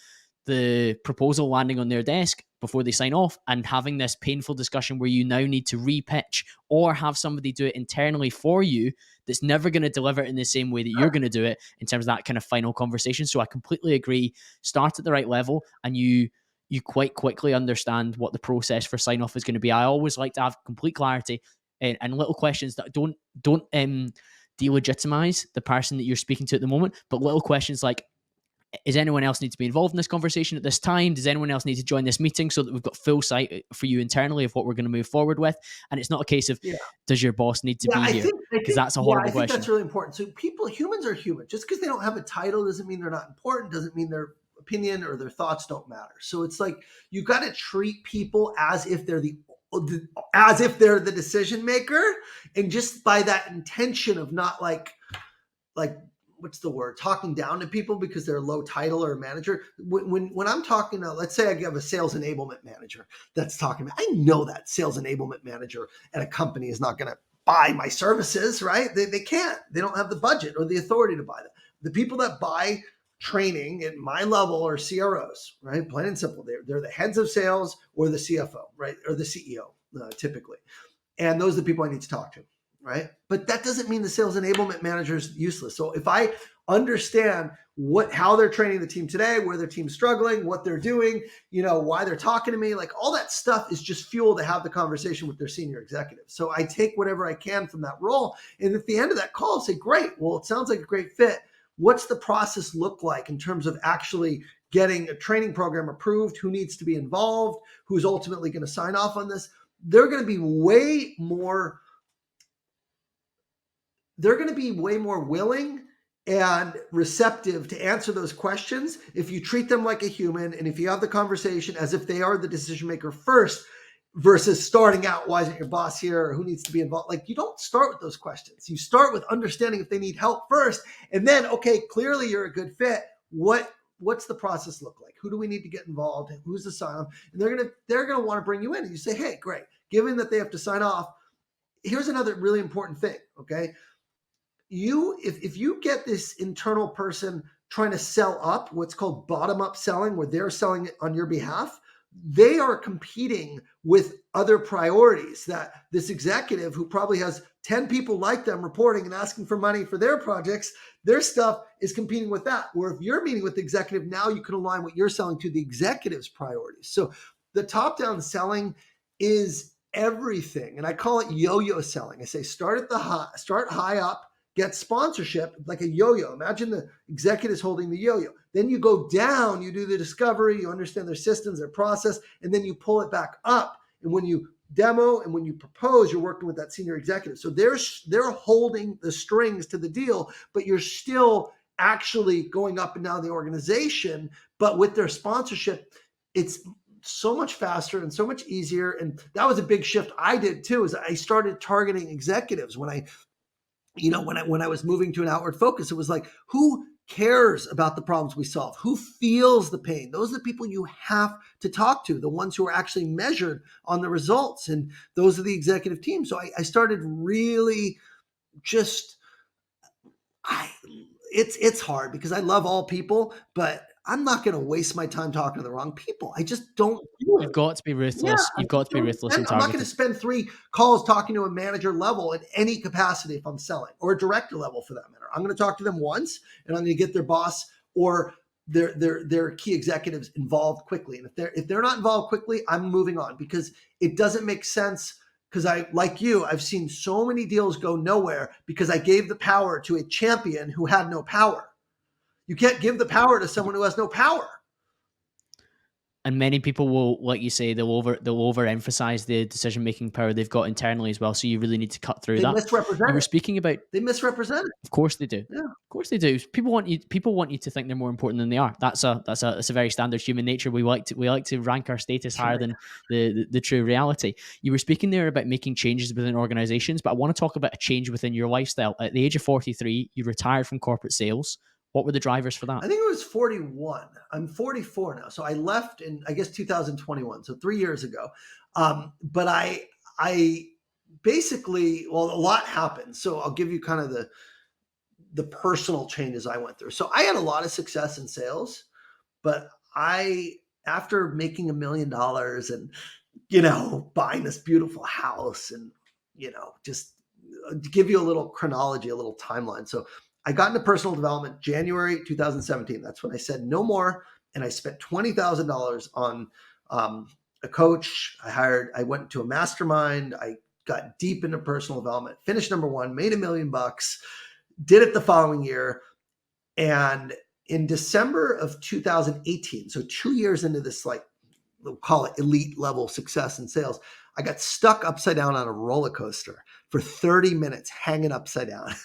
the proposal landing on their desk before they sign off and having this painful discussion where you now need to repitch or have somebody do it internally for you that's never going to deliver it in the same way that you're going to do it in terms of that kind of final conversation. So I completely agree. Start at the right level and you quite quickly understand what the process for sign off is going to be. I always like to have complete clarity and little questions that don't delegitimize the person that you're speaking to at the moment, but little questions like, is anyone else need to be involved in this conversation at this time? Does anyone else need to join this meeting so that we've got full sight for you internally of what we're going to move forward with? And it's not a case of, Yeah. does your boss need to Yeah, be here? Because that's a horrible question. that's really important. So humans are human. Just because they don't have a title doesn't mean they're not important, doesn't mean their opinion or their thoughts don't matter. So it's like you got to treat people as if they're the decision maker, and just by that intention of not like what's the word, talking down to people because they're a low title or a manager. When I'm talking to, let's say I have a sales enablement manager that's talking to me, I know that sales enablement manager at a company is not going to buy my services, right? They can't. They don't have the budget or the authority to buy them. The people that buy training at my level are CROs, right? Plain and simple. They're the heads of sales or the CFO, right? Or the CEO, typically. And those are the people I need to talk to, right? But that doesn't mean the sales enablement manager is useless. So if I understand how they're training the team today, where their team's struggling, what they're doing, why they're talking to me, like all that stuff is just fuel to have the conversation with their senior executives. So I take whatever I can from that role. And at the end of that call, I'll say, great, well, it sounds like a great fit. What's the process look like in terms of actually getting a training program approved? Who needs to be involved? Who's ultimately going to sign off on this? They're going to be way more willing and receptive to answer those questions if you treat them like a human and if you have the conversation as if they are the decision maker first, versus starting out, why isn't your boss here, or who needs to be involved? Like, you don't start with those questions. You start with understanding if they need help first, and then, okay, clearly you're a good fit. What's the process look like? Who do we need to get involved? And who's the sign off? And they're gonna want to bring you in, and you say, hey, great. Given that they have to sign off, here's another really important thing. Okay, if you get this internal person trying to sell up, what's called bottom up selling, where they're selling it on your behalf, they are competing with other priorities that this executive, who probably has 10 people like them reporting and asking for money for their projects, their stuff is competing with that. Where if you're meeting with the executive, now you can align what you're selling to the executive's priorities. So the top down selling is everything. And I call it yo-yo selling. I say, start high up, get sponsorship like a yo-yo. Imagine the executives holding the yo-yo. Then you go down, you do the discovery, you understand their systems, their process, and then you pull it back up. And when you demo and when you propose, you're working with that senior executive. So they're holding the strings to the deal, but you're still actually going up and down the organization. But with their sponsorship, it's so much faster and so much easier. And that was a big shift I did too, is I started targeting executives when I was moving to an outward focus. It was like, who cares about the problems we solve? Who feels the pain? Those are the people you have to talk to, the ones who are actually measured on the results. And those are the executive team. So I started really it's hard because I love all people, but I'm not going to waste my time talking to the wrong people. I just don't do it. You've got to be Yeah, ruthless. You've got to be ruthless and I'm not going to targeted. spend 3 calls talking to a manager level in any capacity if I'm selling, or a director level for that matter. I'm going to talk to them once, and I'm going to get their boss or their key executives involved quickly. And if they're not involved quickly, I'm moving on, because it doesn't make sense because like you, I've seen so many deals go nowhere because I gave the power to a champion who had no power. You can't give the power to someone who has no power. And many people will, like you say, they'll overemphasize the decision making power they've got internally as well. So you really need to cut through They that. misrepresent You were it. speaking about, They misrepresent it. of course they do. Yeah. Of course they do. People want you to think they're more important than they are. That's a very standard human nature. We like to rank our status higher than the true reality. You were speaking there about making changes within organizations, but I want to talk about a change within your lifestyle. At the age of 43, you retired from corporate sales. What were the drivers for that? I think it was 41. I'm 44 now. So I left in, I guess, 2021. So 3 years ago. But I basically, well, a lot happened. So I'll give you kind of the personal changes I went through. So I had a lot of success in sales, but after making $1 million and, buying this beautiful house and, just to give you a little chronology, a little timeline. So I got into personal development January 2017. That's when I said no more. And I spent $20,000 on a coach. I went to a mastermind. I got deep into personal development, finished number one, made $1 million, did it the following year. And in December of 2018, so 2 years into this, like, we'll call it elite level success in sales, I got stuck upside down on a roller coaster for 30 minutes, hanging upside down.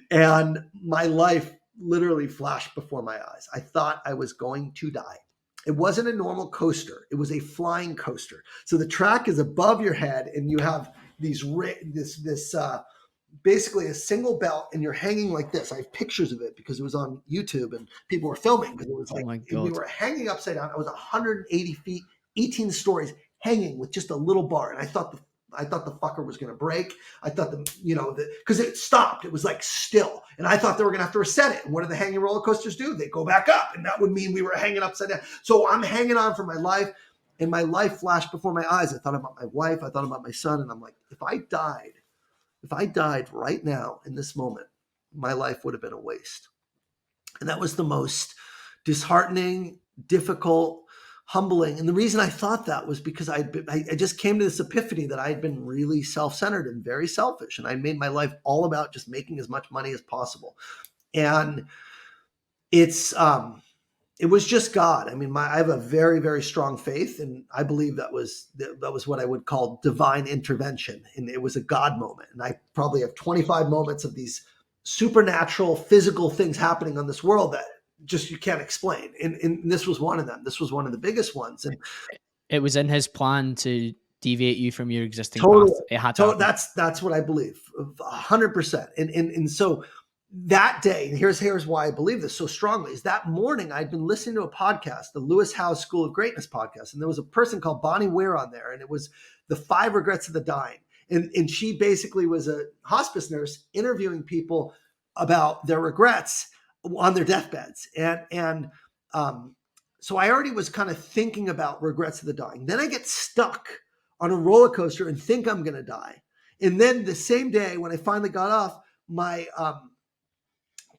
And my life literally flashed before my eyes. I thought I was going to die. It wasn't a normal coaster. It was a flying coaster. So the track is above your head and you have basically a single belt and you're hanging like this. I have pictures of it because it was on YouTube and people were filming because it was like, my God. we were hanging upside down. I was 180 feet, 18 stories, hanging with just a little bar. And I thought the fucker was going to break. I thought because it stopped. It was like still. And I thought they were going to have to reset it. And what do the hanging roller coasters do? They go back up. And that would mean we were hanging upside down. So I'm hanging on for my life. And my life flashed before my eyes. I thought about my wife. I thought about my son. And I'm like, if I died right now in this moment, my life would have been a waste. And that was the most disheartening, difficult, humbling. And the reason I thought that was because I just came to this epiphany that I had been really self-centered and very selfish. And I made my life all about just making as much money as possible. And it was just God. I mean, I have a very, very strong faith, and I believe that was what I would call divine intervention. And it was a God moment. And I probably have 25 moments of these supernatural, physical things happening on this world that just you can't explain. And this was one of them. This was one of the biggest ones. And it was in his plan to deviate you from your existing totally, path. It had to happen. That's what I believe, 100%. And so that day, and here's why I believe this so strongly, is that morning I'd been listening to a podcast, the Lewis Howes School of Greatness podcast, and there was a person called Bonnie Ware on there, and it was the 5 Regrets of the Dying. And she basically was a hospice nurse interviewing people about their regrets on their deathbeds. So I already was kind of thinking about regrets of the dying. Then I get stuck on a roller coaster and think I'm going to die. And then the same day when I finally got off, my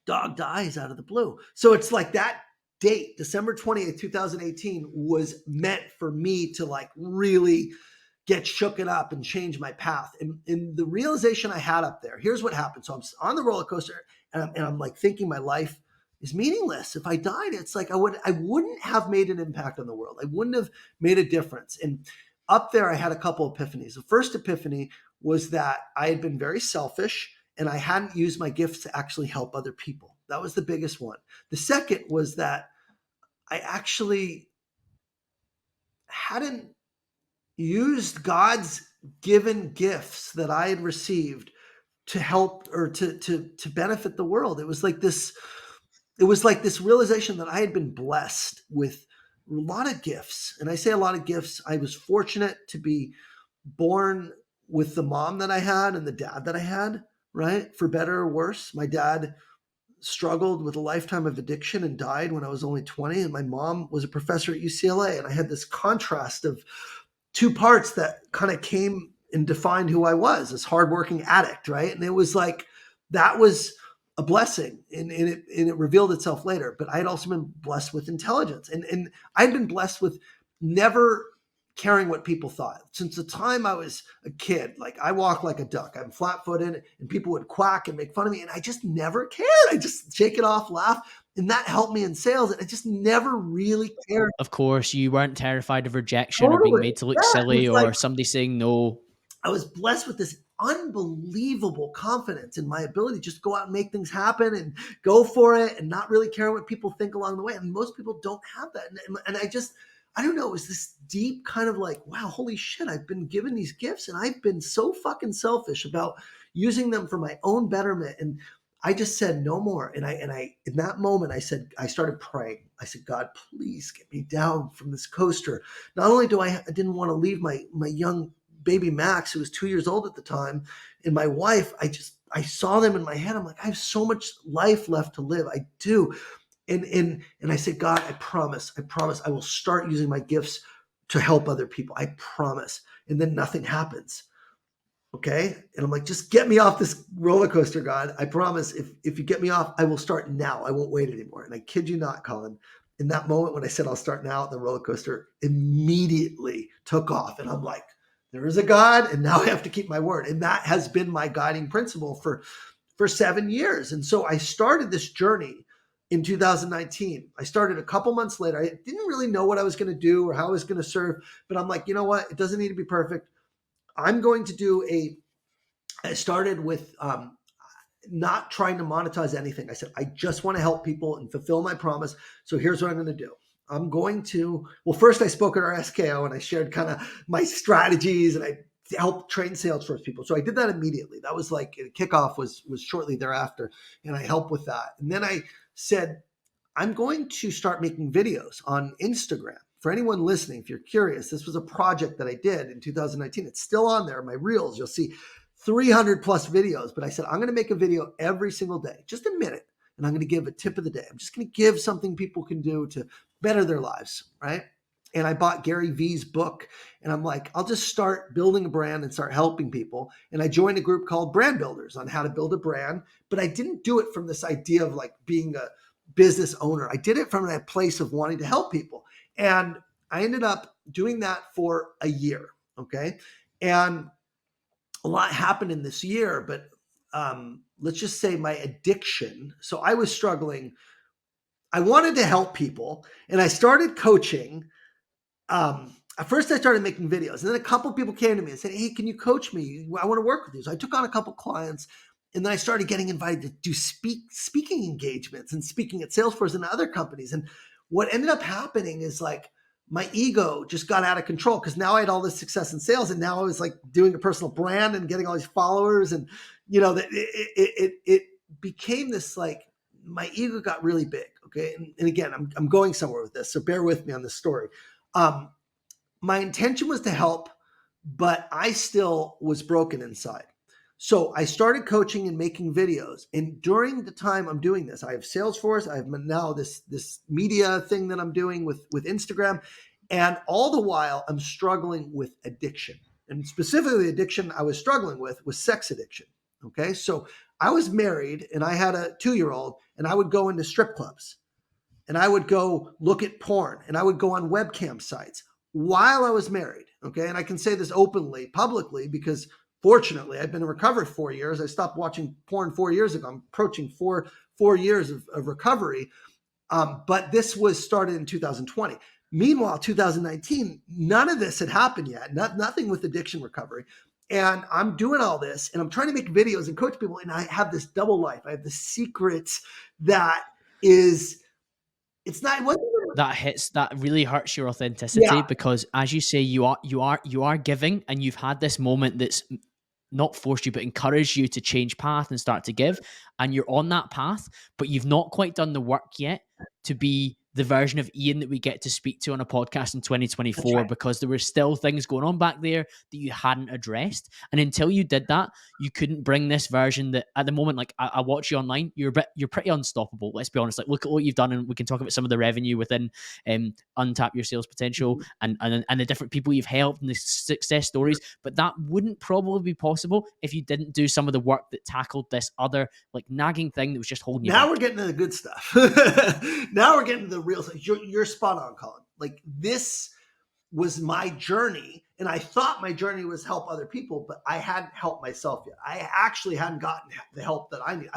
dog dies out of the blue. So it's like that date, December 28th, 2018, was meant for me to like really get shooken up and change my path. And the realization I had up there, here's what happened. So I'm on the roller coaster and I'm like thinking my life is meaningless. If I died, it's like I wouldn't have made an impact on the world. I wouldn't have made a difference. And up there, I had a couple epiphanies. The first epiphany was that I had been very selfish and I hadn't used my gifts to actually help other people. That was the biggest one. The second was that I actually hadn't used God's given gifts that I had received to help or to benefit the world. It was like this realization that I had been blessed with a lot of gifts. And I say a lot of gifts. I was fortunate to be born with the mom that I had and the dad that I had, right? For better or worse. My dad struggled with a lifetime of addiction and died when I was only 20. And my mom was a professor at UCLA. And I had this contrast of two parts that kind of came and defined who I was, this hardworking addict, right? And it was like, that was a blessing and it revealed itself later. But I had also been blessed with intelligence and I'd been blessed with never caring what people thought. Since the time I was a kid, like I walk like a duck. I'm flat-footed and people would quack and make fun of me and I just never cared. I just shake it off, laugh, and that helped me in sales. And I just never really cared. Of course, you weren't terrified of rejection or being Totally. made to look Yeah, it silly was like or somebody saying no. I was blessed with this unbelievable confidence in my ability to just go out and make things happen and go for it and not really care what people think along the way. And most people don't have that. And I don't know, it was this deep kind of like, wow, holy shit, I've been given these gifts and I've been so fucking selfish about using them for my own betterment. And I just said no more. And in that moment, I started praying. I said, God, please get me down from this coaster. Not only I didn't want to leave my young baby Max, who was 2 years old at the time, and my wife, I saw them in my head. I'm like, I have so much life left to live. I do. And I said, God, I promise I will start using my gifts to help other people. I promise. And then nothing happens. Okay. And I'm like, just get me off this roller coaster, God. I promise if you get me off, I will start now. I won't wait anymore. And I kid you not, Colin, in that moment when I said I'll start now, the roller coaster immediately took off. And I'm like, there is a God, and now I have to keep my word. And that has been my guiding principle for 7 years. And so I started this journey in 2019. I started a couple months later. I didn't really know what I was going to do or how I was going to serve, but I'm like, you know what? It doesn't need to be perfect. I'm going to do I started with not trying to monetize anything. I said, I just want to help people and fulfill my promise. So here's what I'm going to do. I'm going to, well, first I spoke at our SKO and I shared kind of my strategies and I helped train Salesforce people. So I did that immediately. That was like kickoff was shortly thereafter. And I helped with that. And then I said, I'm going to start making videos on Instagram. For anyone listening, if you're curious, this was a project that I did in 2019. It's still on there. My reels, you'll see 300 plus videos. But I said, I'm going to make a video every single day, just a minute. And I'm going to give a tip of the day. I'm just going to give something people can do to better their lives, right? And I bought Gary Vee's book and I'm like, I'll just start building a brand and start helping people. And I joined a group called Brand Builders on how to build a brand. But I didn't do it from this idea of like being a business owner. I did it from a place of wanting to help people. And I ended up doing that for a year. Okay. And a lot happened in this year, but let's just say my addiction. So I was struggling. I wanted to help people and I started coaching. At first I started making videos and then a couple of people came to me and said, hey, can you coach me? I want to work with you. So I took on a couple clients and then I started getting invited to do speaking engagements and speaking at Salesforce and other companies. And what ended up happening is like my ego just got out of control because now I had all this success in sales and now I was like doing a personal brand and getting all these followers. And, you know, that it became this like, my ego got really big. Okay. And again, I'm going somewhere with this. So bear with me on this story. My intention was to help, but I still was broken inside. So I started coaching and making videos. And during the time I'm doing this, I have Salesforce. I have now this media thing that I'm doing with Instagram. And all the while I'm struggling with addiction. And specifically the addiction I was struggling with was sex addiction. Okay. So I was married and I had a 2-year-old and I would go into strip clubs and I would go look at porn and I would go on webcam sites while I was married. Okay. And I can say this openly, publicly, because fortunately I've been in recovery 4 years. I stopped watching porn 4 years ago. I'm approaching four years of recovery. But this was started in 2020. Meanwhile, 2019, none of this had happened yet. Nothing with addiction recovery. And I'm doing all this and I'm trying to make videos and coach people. And I have this double life. I have the secrets that is, it's not, it wasn't, That really hurts your authenticity yeah, because as you say, you are giving and you've had this moment that's not forced you but encouraged you to change path and start to give, and you're on that path, but you've not quite done the work yet to be the version of Ian that we get to speak to on a podcast in that's 2024 right. because there were still things going on back there that you hadn't addressed. And until you did that, you couldn't bring this version that at the moment, like I watch you online, you're pretty unstoppable. Let's be honest. Like look at what you've done, and we can talk about some of the revenue within Untap Your Sales Potential and the different people you've helped and the success stories. But that wouldn't probably be possible if you didn't do some of the work that tackled this other like nagging thing that was just holding you Now back. we're getting to the good stuff. Now we're getting to the real stuff. You're spot on, Colin. Like this was my journey. And I thought my journey was help other people, but I hadn't helped myself yet. I actually hadn't gotten the help that I need.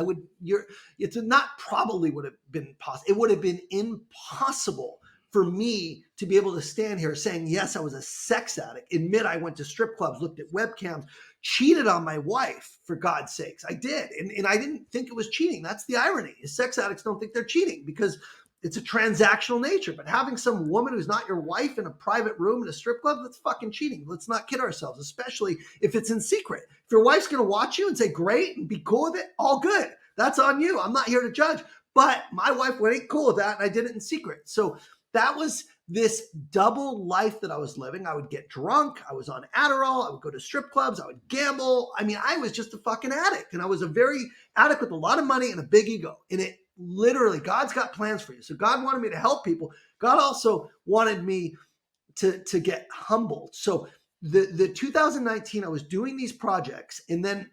It's not probably would have been possible. It would have been impossible for me to be able to stand here saying, yes, I was a sex addict, admit I went to strip clubs, looked at webcams, cheated on my wife, for God's sakes. I did. And I didn't think it was cheating. That's the irony, is sex addicts don't think they're cheating because it's a transactional nature. But having some woman who's not your wife in a private room in a strip club, that's fucking cheating. Let's not kid ourselves, especially if it's in secret. If your wife's going to watch you and say, great, and be cool with it, all good. That's on you. I'm not here to judge. But my wife ain't cool with that, and I did it in secret. So that was this double life that I was living. I would get drunk. I was on Adderall. I would go to strip clubs. I would gamble. I mean, I was just a fucking addict. And I was a very addict with a lot of money and a big ego. And it literally, God's got plans for you. So God wanted me to help people. God also wanted me to get humbled. So the 2019, I was doing these projects, and then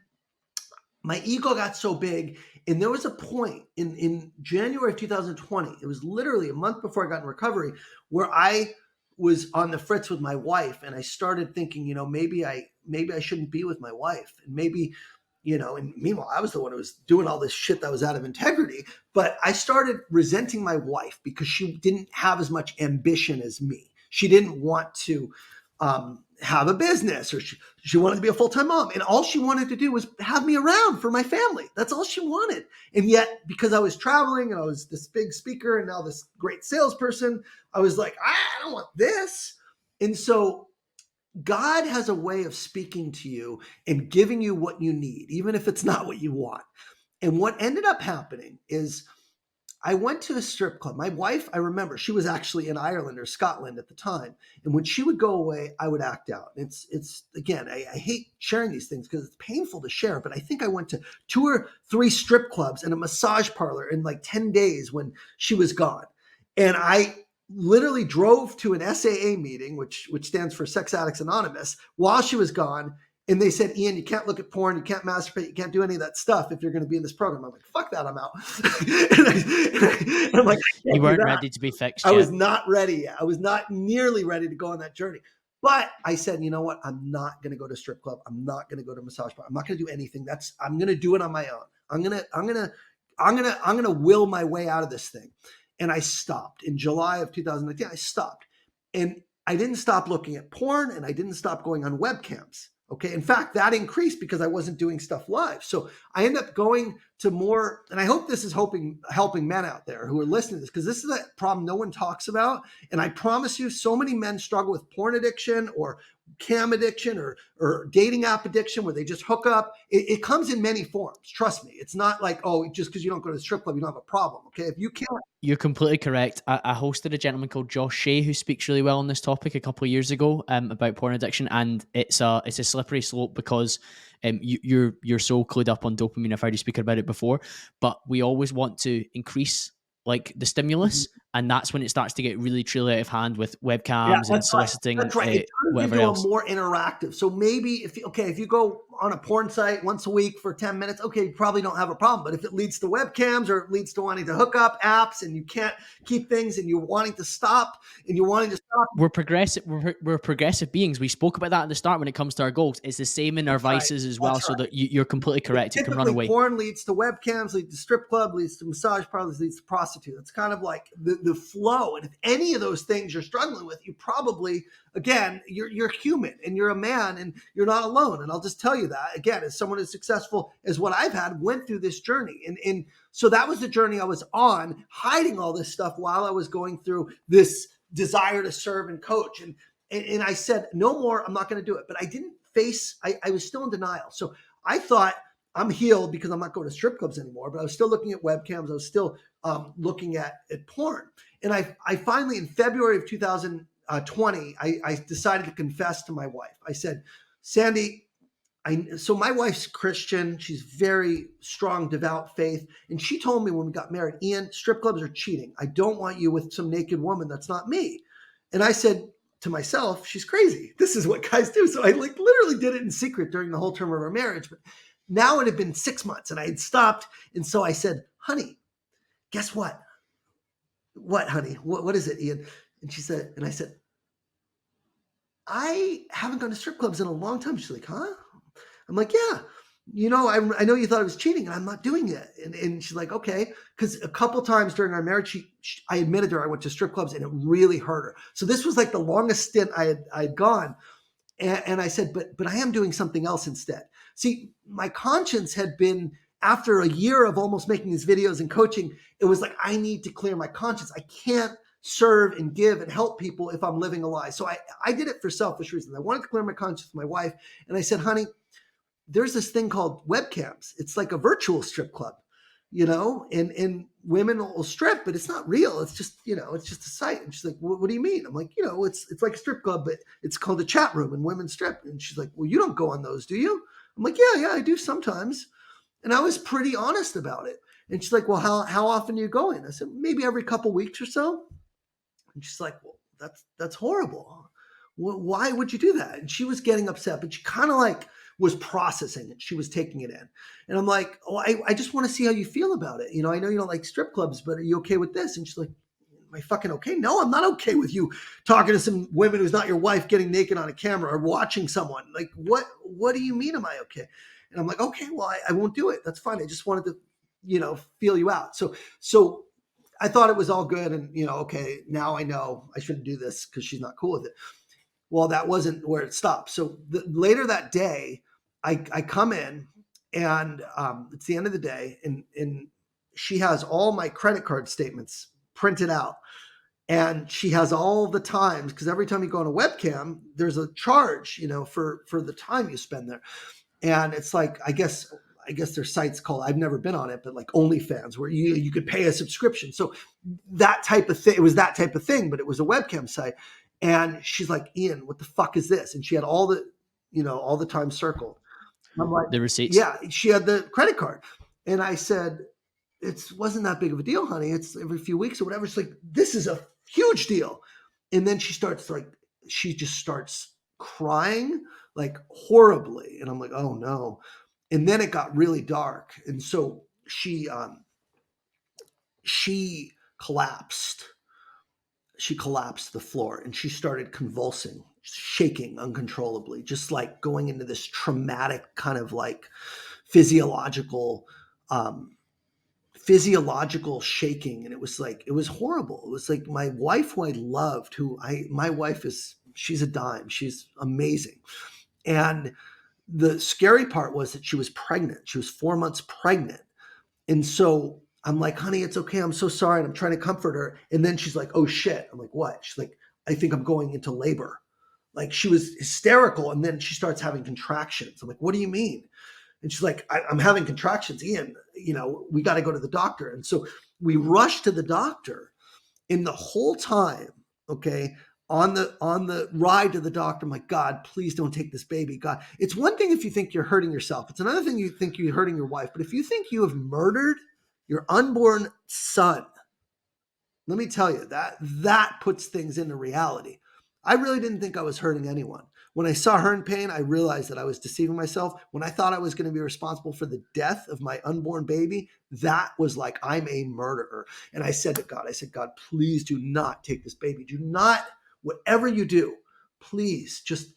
my ego got so big. And there was a point in January of 2020, it was literally a month before I got in recovery, where I was on the fritz with my wife. And I started thinking, maybe I shouldn't be with my wife. And maybe, and meanwhile, I was the one who was doing all this shit that was out of integrity. But I started resenting my wife because she didn't have as much ambition as me. She didn't want to have a business, or she wanted to be a full-time mom. And all she wanted to do was have me around for my family. That's all she wanted. And yet, because I was traveling and I was this big speaker and now this great salesperson, I was like, I don't want this. And so God has a way of speaking to you and giving you what you need, even if it's not what you want. And what ended up happening is I went to a strip club. My wife, I remember, she was actually in Ireland or Scotland at the time. And when she would go away, I would act out. It's again, I hate sharing these things because it's painful to share, but I think I went to 2 or 3 strip clubs and a massage parlor in like 10 days when she was gone. And I literally drove to an SAA meeting, which stands for Sex Addicts Anonymous, while she was gone. And they said, Ian, you can't look at porn, you can't masturbate, you can't do any of that stuff if you're going to be in this program. I'm like, fuck that, I'm out. and I'm like, you weren't ready to be fixed I yet. was not ready yet. I was not nearly ready to go on that journey. But I said, you know what? I'm not going to go to strip club. I'm not going to go to massage bar. I'm not going to do anything. I'm going to do it on my own. I'm going to will my way out of this thing. And I stopped in July of 2019. I stopped, and I didn't stop looking at porn, and I didn't stop going on webcams. Okay. In fact, that increased because I wasn't doing stuff live. So I ended up going to more, and I hope this is helping men out there who are listening to this, because this is a problem no one talks about. And I promise you, so many men struggle with porn addiction or cam addiction or dating app addiction, where they just hook up. It comes in many forms. Trust me. It's not like, oh, just because you don't go to the strip club, you don't have a problem. Okay. If you can't. You're completely correct. I hosted a gentleman called Josh Shea who speaks really well on this topic a couple of years ago about porn addiction, and it's a slippery slope because you're so clued up on dopamine. I've heard you speak about it before, but we always want to increase like the stimulus, and that's when it starts to get really truly out of hand with webcams and soliciting. That's right. It turns whatever into else. a more interactive. So maybe if you go on a porn site once a week for 10 minutes, okay, you probably don't have a problem. But if it leads to webcams or it leads to wanting to hook up apps and you can't keep things and you're wanting to stop. We're progressive. We're progressive beings. We spoke about that at the start when it comes to our goals. It's the same in our vices as well. Right. So that you're completely correct. It can run away. Porn leads to webcams, leads to strip club, leads to massage parlors, leads to prostitute. It's kind of like the flow. And if any of those things you're struggling with, you probably, again, you're human and you're a man and you're not alone. And I'll just tell you that, again, as someone as successful as what I've had, went through this journey. And so that was the journey I was on, hiding all this stuff while I was going through this desire to serve and coach. And I said, no more, I'm not going to do it. But I didn't face, I was still in denial. So I thought I'm healed because I'm not going to strip clubs anymore, but I was still looking at webcams. I was still looking at porn. And I finally, in February of 2020, I decided to confess to my wife. I said, Sandy, so my wife's Christian. She's very strong, devout faith. And she told me when we got married, Ian, strip clubs are cheating. I don't want you with some naked woman. That's not me. And I said to myself, she's crazy. This is what guys do. So I literally did it in secret during the whole term of our marriage. But now it had been 6 months and I had stopped. And so I said, honey, guess what? What, honey? What is it, Ian? And she said, and I said, I haven't gone to strip clubs in a long time. She's like, huh? I'm like, yeah. I know you thought I was cheating and I'm not doing it. And she's like, okay. Because a couple times during our marriage, I admitted to her I went to strip clubs and it really hurt her. So this was like the longest stint I had gone. And I said, but I am doing something else instead. See, my conscience had been, after a year of almost making these videos and coaching, it was like, I need to clear my conscience. I can't serve and give and help people if I'm living a lie. So I did it for selfish reasons. I wanted to clear my conscience with my wife. And I said, honey, there's this thing called webcams. It's like a virtual strip club, and women will strip, but it's not real. It's just, it's just a site. And she's like, what do you mean? I'm like, it's like a strip club, but it's called a chat room and women strip. And she's like, well, you don't go on those, do you? I'm like, yeah, I do sometimes. And I was pretty honest about it. And she's like, well, how often are you going? I said, maybe every couple weeks or so. And she's like, well, that's horrible. Why would you do that? And she was getting upset, but she kind of like was processing it. She was taking it in. And I'm like, oh, I just want to see how you feel about it. I know you don't like strip clubs, but are you okay with this? And she's like, am I fucking okay? No, I'm not okay with you talking to some women who's not your wife, getting naked on a camera or watching someone. Like, what do you mean, am I okay? And I'm like, okay, well, I won't do it. That's fine. I just wanted to, feel you out. So I thought it was all good. And, okay, now I know I shouldn't do this because she's not cool with it. Well, that wasn't where it stopped. So later that day, I come in and it's the end of the day and she has all my credit card statements printed out. And she has all the times, because every time you go on a webcam, there's a charge, for the time you spend there. And it's like, I guess there's sites called, I've never been on it, but like OnlyFans, where you could pay a subscription. So that type of thing, it was that type of thing, but it was a webcam site. And she's like, Ian, what the fuck is this? And she had all the time circled. I'm like, The receipts. yeah, she had the credit card. And I said, it wasn't that big of a deal, honey. It's every few weeks or whatever. It's like, this is a huge deal. And then she just starts crying like horribly. And I'm like, oh no. And then it got really dark. And so she collapsed. She collapsed to the floor and she started convulsing, shaking uncontrollably, just like going into this traumatic kind of like physiological shaking. And it was horrible. It was like my wife, who I loved, my wife she's a dime. She's amazing. And the scary part was that she was pregnant. She was 4 months pregnant. And so I'm like, honey, it's okay. I'm so sorry. And I'm trying to comfort her. And then she's like, oh shit. I'm like, what? She's like, I think I'm going into labor. Like, she was hysterical. And then she starts having contractions. I'm like, what do you mean? And she's like, I'm having contractions, Ian, we got to go to the doctor. And so we rushed to the doctor. And the whole time, okay, on the ride to the doctor, I'm like, God, please don't take this baby. God, it's one thing if you think you're hurting yourself. It's another thing you think you're hurting your wife. But if you think you have murdered your unborn son, let me tell you, that puts things into reality. I really didn't think I was hurting anyone. When I saw her in pain, I realized that I was deceiving myself. When I thought I was going to be responsible for the death of my unborn baby, that was like, I'm a murderer. And I said to God, God, please do not take this baby. Do not, whatever you do, please just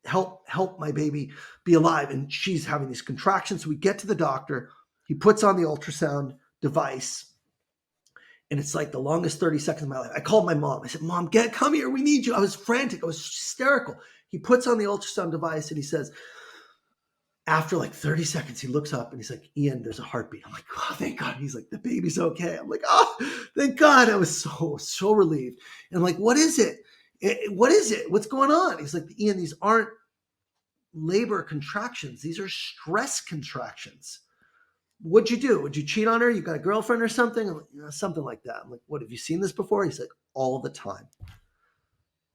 help my baby be alive. And she's having these contractions. So we get to the doctor. He puts on the ultrasound device. And it's like the longest 30 seconds of my life. I called my mom. I said, Mom, come here. We need you. I was frantic. I was hysterical. He puts on the ultrasound device and he says, after like 30 seconds, he looks up and he's like, Ian, there's a heartbeat. I'm like, oh, thank God. He's like, the baby's okay. I'm like, oh, thank God. I was so relieved. And I'm like, what is it? What is it? What's going on? He's like, Ian, these aren't labor contractions. These are stress contractions. What'd you do? Would you cheat on her? You got a girlfriend or something? I'm like, something like that. I'm like, what, have you seen this before? He's like, all the time.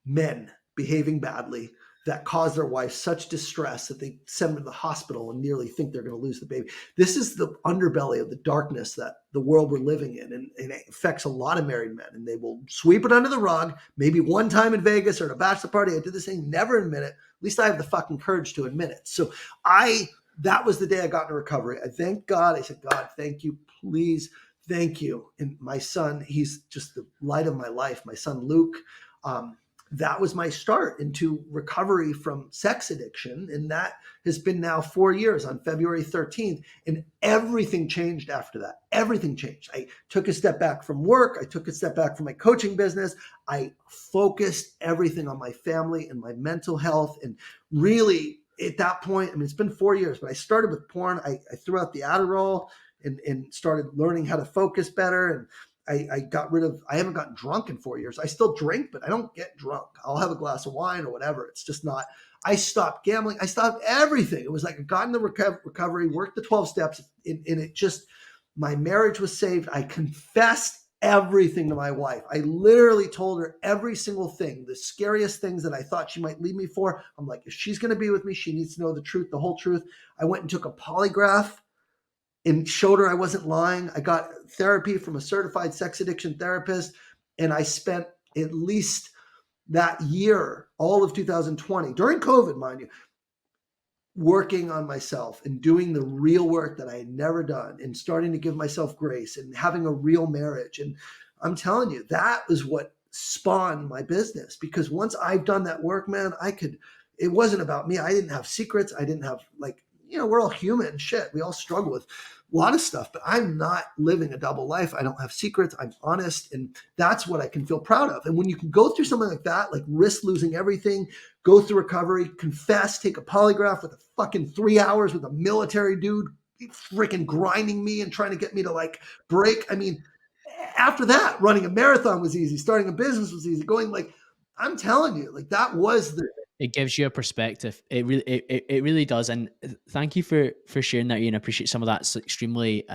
Men behaving badly that cause their wife such distress that they send them to the hospital and nearly think they're going to lose the baby. This is the underbelly of the darkness that the world we're living in. And it affects a lot of married men. And they will sweep it under the rug. Maybe one time in Vegas or at a bachelor party, I did this thing, never admit it. At least I have the fucking courage to admit it. So that was the day I got into recovery. I thank God. I said, God, thank you. Please, thank you. And my son, he's just the light of my life. My son, Luke, that was my start into recovery from sex addiction. And that has been now 4 years on February 13th. And everything changed after that. Everything changed. I took a step back from work. I took a step back from my coaching business. I focused everything on my family and my mental health. And really, at that point, I mean, it's been 4 years, but I started with porn. I threw out the Adderall and started learning how to focus better. And I got rid of, I haven't gotten drunk in 4 years. I still drink, but I don't get drunk. I'll have a glass of wine or whatever. It's just not, I stopped gambling. I stopped everything. It was like I got in the recovery, worked the 12 steps, and it just, my marriage was saved. I confessed everything to my wife. I literally told her every single thing, the scariest things that I thought she might leave me for. I'm like, if she's going to be with me, she needs to know the truth, the whole truth. I went and took a polygraph and showed her I wasn't lying. I got therapy from a certified sex addiction therapist. And I spent at least that year, all of 2020, during COVID, mind you, working on myself and doing the real work that I had never done and starting to give myself grace and having a real marriage. And I'm telling you, that was what spawned my business, because once I've done that work, man, it wasn't about me. I didn't have secrets. I didn't have we're all human shit. We all struggle with a lot of stuff, but I'm not living a double life. I don't have secrets. I'm honest. And that's what I can feel proud of. And when you can go through something like that, like risk losing everything, go through recovery, confess, take a polygraph with a fucking 3 hours with a military dude freaking grinding me and trying to get me to like break. I mean, after that, running a marathon was easy. Starting a business was easy. I'm telling you, like that was it gives you a perspective. It really does. And thank you for sharing that, Ian. I appreciate some of that's extremely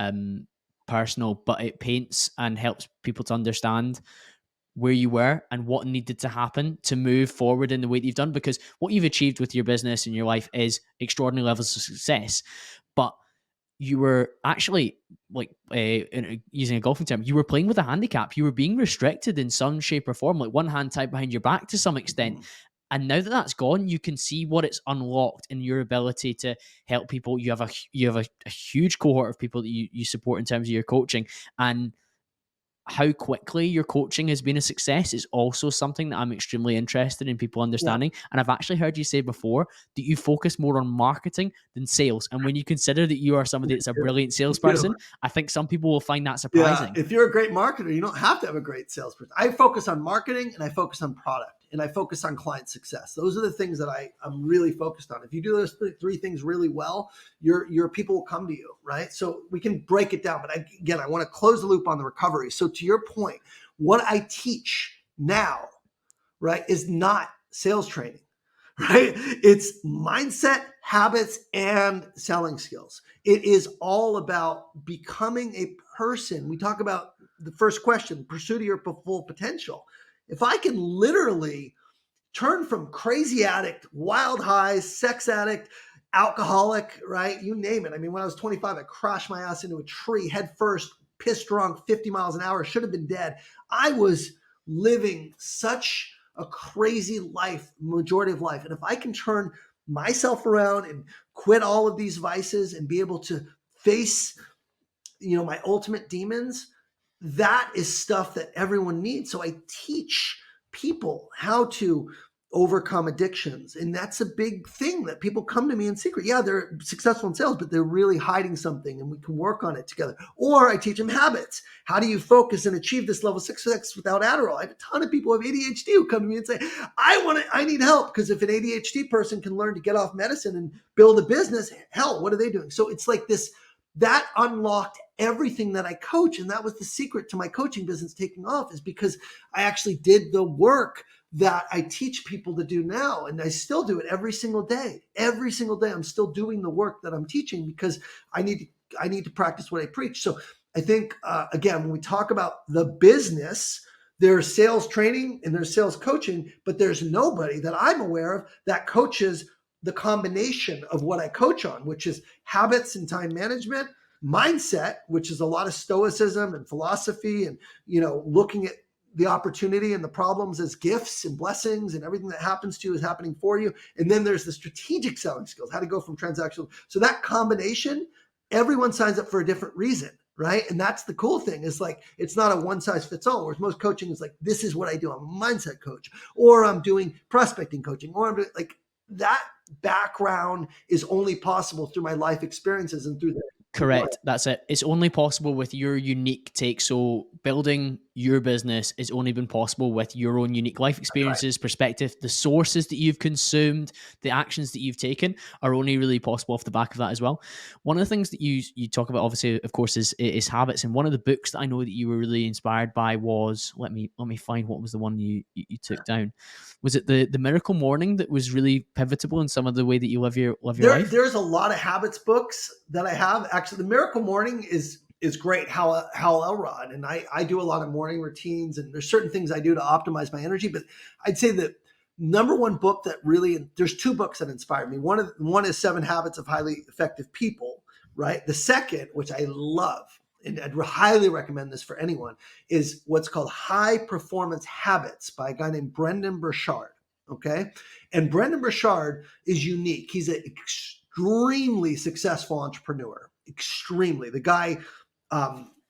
personal, but it paints and helps people to understand where you were and what needed to happen to move forward in the way that you've done, because what you've achieved with your business and your life is extraordinary levels of success. But you were actually, like, using a golfing term, you were playing with a handicap. You were being restricted in some shape or form, like one hand tied behind your back to some extent. And now that that's gone, you can see what it's unlocked in your ability to help people. You have a huge cohort of people that you support in terms of your coaching, and how quickly your coaching has been a success is also something that I'm extremely interested in people understanding. Yeah. And I've actually heard you say before that you focus more on marketing than sales. And when you consider that you are somebody that's a brilliant salesperson, I think some people will find that surprising. Yeah, if you're a great marketer, you don't have to have a great salesperson. I focus on marketing and I focus on product and I focus on client success. Those are the things that I'm really focused on. If you do those three things really well, your people will come to you, right? So we can break it down. But I want to close the loop on the recovery. So to your point, what I teach now, right, is not sales training, right? It's mindset, habits, and selling skills. It is all about becoming a person. We talk about the first question, pursuit of your full potential. If I can literally turn from crazy addict, wild highs, sex addict, alcoholic, right? You name it. I mean, when I was 25, I crashed my ass into a tree head first, pissed drunk, 50 miles an hour, should have been dead. I was living such a crazy life, majority of life. And if I can turn myself around and quit all of these vices and be able to face, my ultimate demons, that is stuff that everyone needs. So I teach people how to overcome addictions. And that's a big thing that people come to me in secret. Yeah, they're successful in sales, but they're really hiding something and we can work on it together. Or I teach them habits. How do you focus and achieve this level of success without Adderall? I have a ton of people who have ADHD who come to me and say, I need help, because if an ADHD person can learn to get off medicine and build a business, hell, what are they doing? So it's like this, that unlocked everything that I coach. And that was the secret to my coaching business taking off, is because I actually did the work that I teach people to do now. And I still do it every single day. Every single day, I'm still doing the work that I'm teaching because I need to practice what I preach. So I think, again, when we talk about the business, there's sales training and there's sales coaching, but there's nobody that I'm aware of that coaches the combination of what I coach on, which is habits and time management, mindset, which is a lot of stoicism and philosophy and, looking at the opportunity and the problems as gifts and blessings, and everything that happens to you is happening for you. And then there's the strategic selling skills, how to go from transactional. So that combination, everyone signs up for a different reason, right? And that's the cool thing is like, it's not a one size fits all, whereas most coaching is like, this is what I do. I'm a mindset coach, or I'm doing prospecting coaching, or I'm doing like that background is only possible through my life experiences and through the Correct. That's it. It's only possible with your unique take. So building your business has only been possible with your own unique life experiences, perspective, the sources that you've consumed, the actions that you've taken are only really possible off the back of that as well. One of the things that you talk about, obviously, of course, is habits. And one of the books that I know that you were really inspired by was let me find what was the one you took down. Was it the Miracle Morning that was really pivotal in some of the way that you live your life? There's a lot of habits books that I have. Actually, the Miracle Morning is great. Hal Elrod, and I do a lot of morning routines, and there's certain things I do to optimize my energy. But I'd say that number one book that really, there's two books that inspired me. One is Seven Habits of Highly Effective People, right? The second, which I love, and I'd highly recommend this for anyone, is what's called High Performance Habits by a guy named Brendan Burchard. Okay. And Brendan Burchard is unique. He's an extremely successful entrepreneur. Extremely. The guy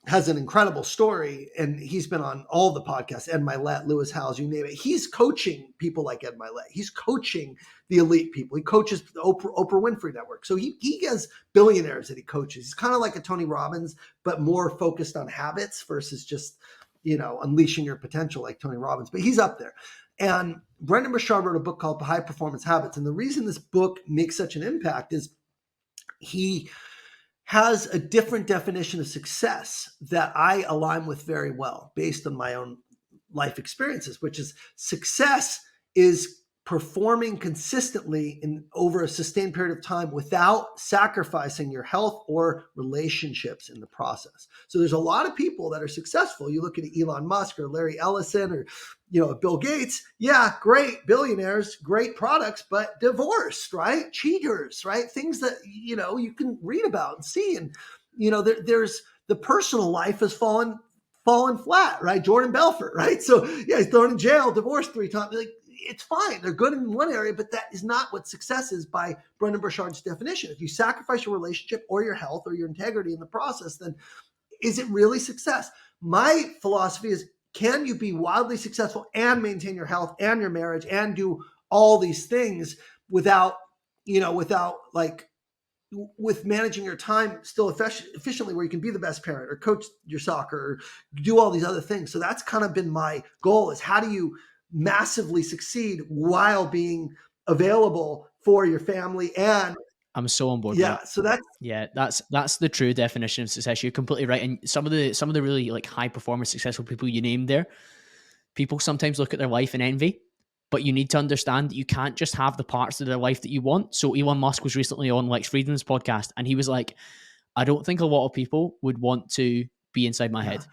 has an incredible story, and he's been on all the podcasts, Ed Milet, Lewis Howes, you name it. He's coaching people like Ed Milet. He's coaching the elite people. He coaches the Oprah Winfrey Network. So he has billionaires that he coaches. He's kind of like a Tony Robbins, but more focused on habits versus just, unleashing your potential like Tony Robbins. But he's up there. And Brendan Burchard wrote a book called High Performance Habits. And the reason this book makes such an impact is he has a different definition of success that I align with very well based on my own life experiences, which is success is performing consistently over a sustained period of time without sacrificing your health or relationships in the process. So there's a lot of people that are successful. You look at Elon Musk or Larry Ellison or Bill Gates. Yeah, great billionaires, great products, but divorced, right? Cheaters, right? Things that you can read about and see, and there's the personal life has fallen flat, right? Jordan Belfort, right? So yeah, he's thrown in jail, divorced 3 times. Like, it's fine. They're good in one area, but that is not what success is by Brendan Burchard's definition. If you sacrifice your relationship or your health or your integrity in the process, then is it really success? My philosophy is, can you be wildly successful and maintain your health and your marriage and do all these things without with managing your time still efficiently, where you can be the best parent or coach your soccer or do all these other things. So that's kind of been my goal, is how do you massively succeed while being available for your family? And I'm so on board with that. So that's the true definition of success. You're completely right. And some of the really like high performance successful people you named there, people sometimes look at their life and envy, but you need to understand that you can't just have the parts of their life that you want. So Elon Musk was recently on Lex Friedman's podcast, and he was like, I don't think a lot of people would want to be inside my head.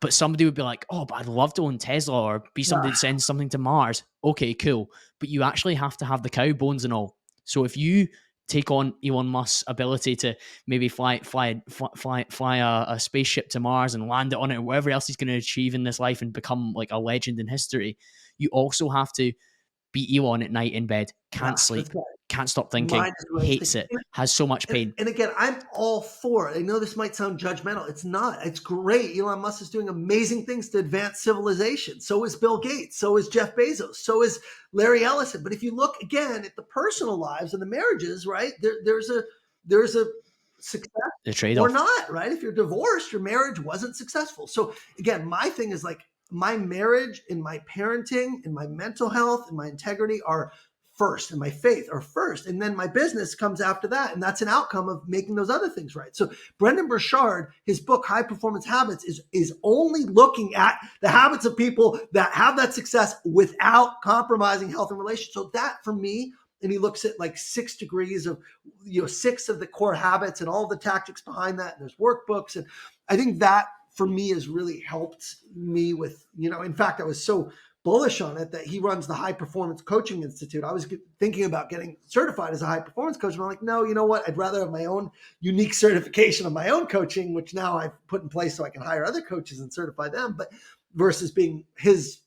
But somebody would be like, oh, but I'd love to own Tesla or be somebody that sends something to Mars. Okay, cool. But you actually have to have the cow bones and all. So if you take on Elon Musk's ability to maybe fly a spaceship to Mars and land it on it, or whatever else he's going to achieve in this life and become like a legend in history, you also have to be Elon at night in bed, can't sleep, can't stop thinking, hates it, has so much pain. And again, I'm all for it. I know this might sound judgmental. It's not. It's great. Elon Musk is doing amazing things to advance civilization. So is Bill Gates. So is Jeff Bezos. So is Larry Ellison. But if you look again at the personal lives and the marriages, right, there's a success the trade-off or not, right? If you're divorced, your marriage wasn't successful. So again, my thing is like, my marriage and my parenting and my mental health and my integrity are first, and my faith are first. And then my business comes after that. And that's an outcome of making those other things right. So Brendan Burchard, his book, High Performance Habits, is only looking at the habits of people that have that success without compromising health and relationships. So that for me, and he looks at like 6 degrees of, 6 of the core habits and all the tactics behind that. And there's workbooks. And I think that for me has really helped me with, in fact, I was so bullish on it that he runs the High Performance Coaching Institute. I was thinking about getting certified as a high performance coach. And I'm like, no, you know what? I'd rather have my own unique certification of my own coaching, which now I've put in place so I can hire other coaches and certify them, but versus being his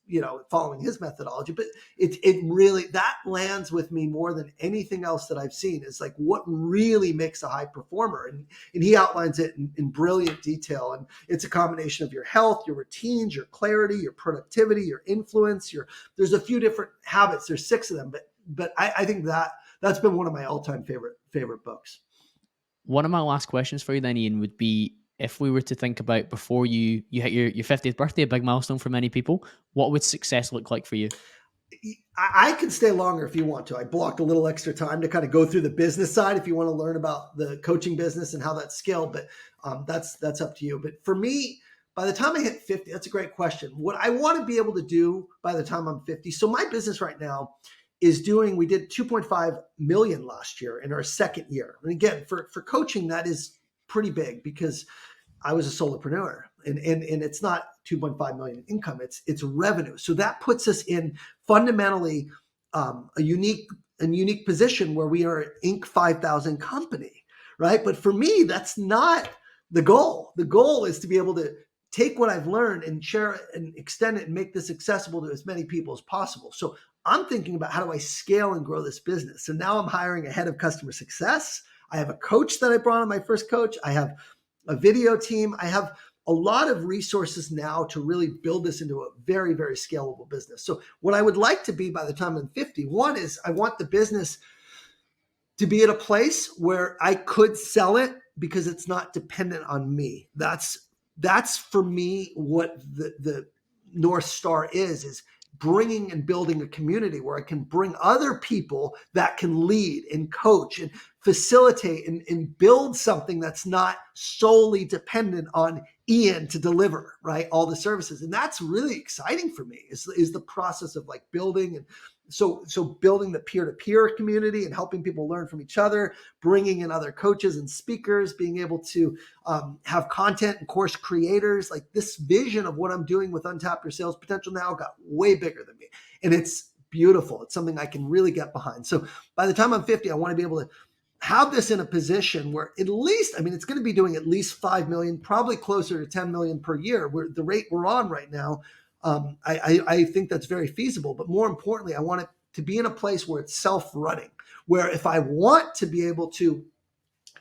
following his methodology. But it really, that lands with me more than anything else that I've seen, is like what really makes a high performer. And he outlines it in brilliant detail. And it's a combination of your health, your routines, your clarity, your productivity, your influence, there's a few different habits. There's 6 of them, but I think that's been one of my all-time favorite books. One of my last questions for you then, Ian, would be, if we were to think about before you hit your 50th birthday, a big milestone for many people, what would success look like for you? I can stay longer if you want to. I blocked a little extra time to kind of go through the business side if you want to learn about the coaching business and how that's scaled, but that's up to you. But for me, by the time I hit 50, that's a great question. What I want to be able to do by the time I'm 50. So my business right now is we did 2.5 million last year in our second year. And again, for coaching, that is pretty big because I was a solopreneur, and it's not 2.5 million income, it's revenue. So that puts us in fundamentally a unique position where we are an Inc. 5,000 company, right? But for me, that's not the goal. The goal is to be able to take what I've learned and share it and extend it and make this accessible to as many people as possible. So I'm thinking about, how do I scale and grow this business? So now I'm hiring a head of customer success. I have a coach that I brought on, my first coach. I have a video team. I have a lot of resources now to really build this into a very, very scalable business. So what I would like to be by the time I'm 51 is, I want the business to be at a place where I could sell it because it's not dependent on me. That's for me what the North Star is bringing and building a community where I can bring other people that can lead and coach and facilitate and build something that's not solely dependent on Ian to deliver, right? All the services. And that's really exciting for me is the process of like building. And so building the peer-to-peer community and helping people learn from each other, bringing in other coaches and speakers, being able to have content and course creators. Like, this vision of what I'm doing with Untap Your Sales Potential now got way bigger than me. And it's beautiful. It's something I can really get behind. So by the time I'm 50, I want to be able to have this in a position where at least, it's going to be doing at least 5 million, probably closer to 10 million per year. Where the rate we're on right now, I think that's very feasible. But more importantly, I want it to be in a place where it's self-running, where if I want to be able to,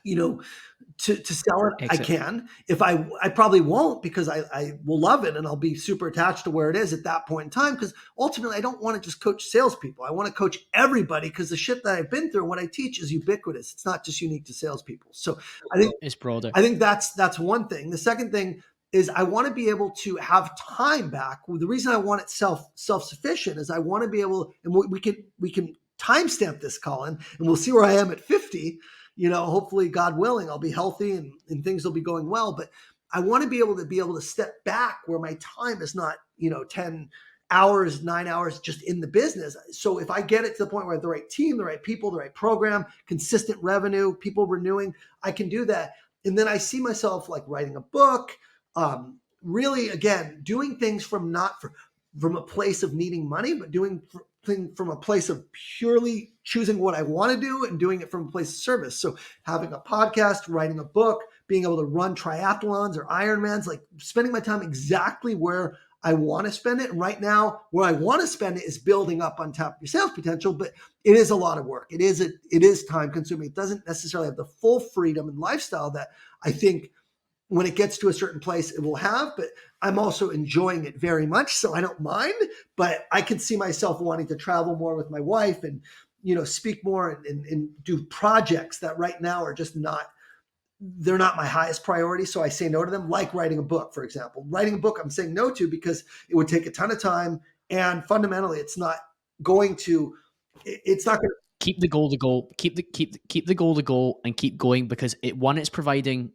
to sell it, I can. If I probably won't, because I will love it and I'll be super attached to where it is at that point in time. Because ultimately, I don't want to just coach salespeople. I want to coach everybody, because the shit that I've been through, what I teach is ubiquitous. It's not just unique to salespeople. So I think it's broader. I think that's one thing. The second thing is, I want to be able to have time back. Well, the reason I want it self-sufficient is I want to be able, and we can timestamp this, Colin, and we'll see where I am at 50. Hopefully, God willing, I'll be healthy and things will be going well. But I want to be able to step back where my time is not, 10 hours, 9 hours just in the business. So if I get it to the point where I have the right team, the right people, the right program, consistent revenue, people renewing, I can do that. And then I see myself like writing a book, really, again, doing things from a place of needing money, but doing things from a place of purely choosing what I want to do and doing it from a place of service. So having a podcast, writing a book, being able to run triathlons or Ironmans, like spending my time exactly where I want to spend it. And right now, where I want to spend it is building up Untap Your Sales Potential, but it is a lot of work. It is time consuming. It doesn't necessarily have the full freedom and lifestyle that I think when it gets to a certain place, it will have, but I'm also enjoying it very much. So I don't mind, but I can see myself wanting to travel more with my wife and, speak more and do projects that right now are just they're not my highest priority. So I say no to them, like writing a book, for example. Writing a book, I'm saying no to because it would take a ton of time. And fundamentally, it's not going to. Keep the goal the goal. Keep the goal the goal, and keep going, because it's providing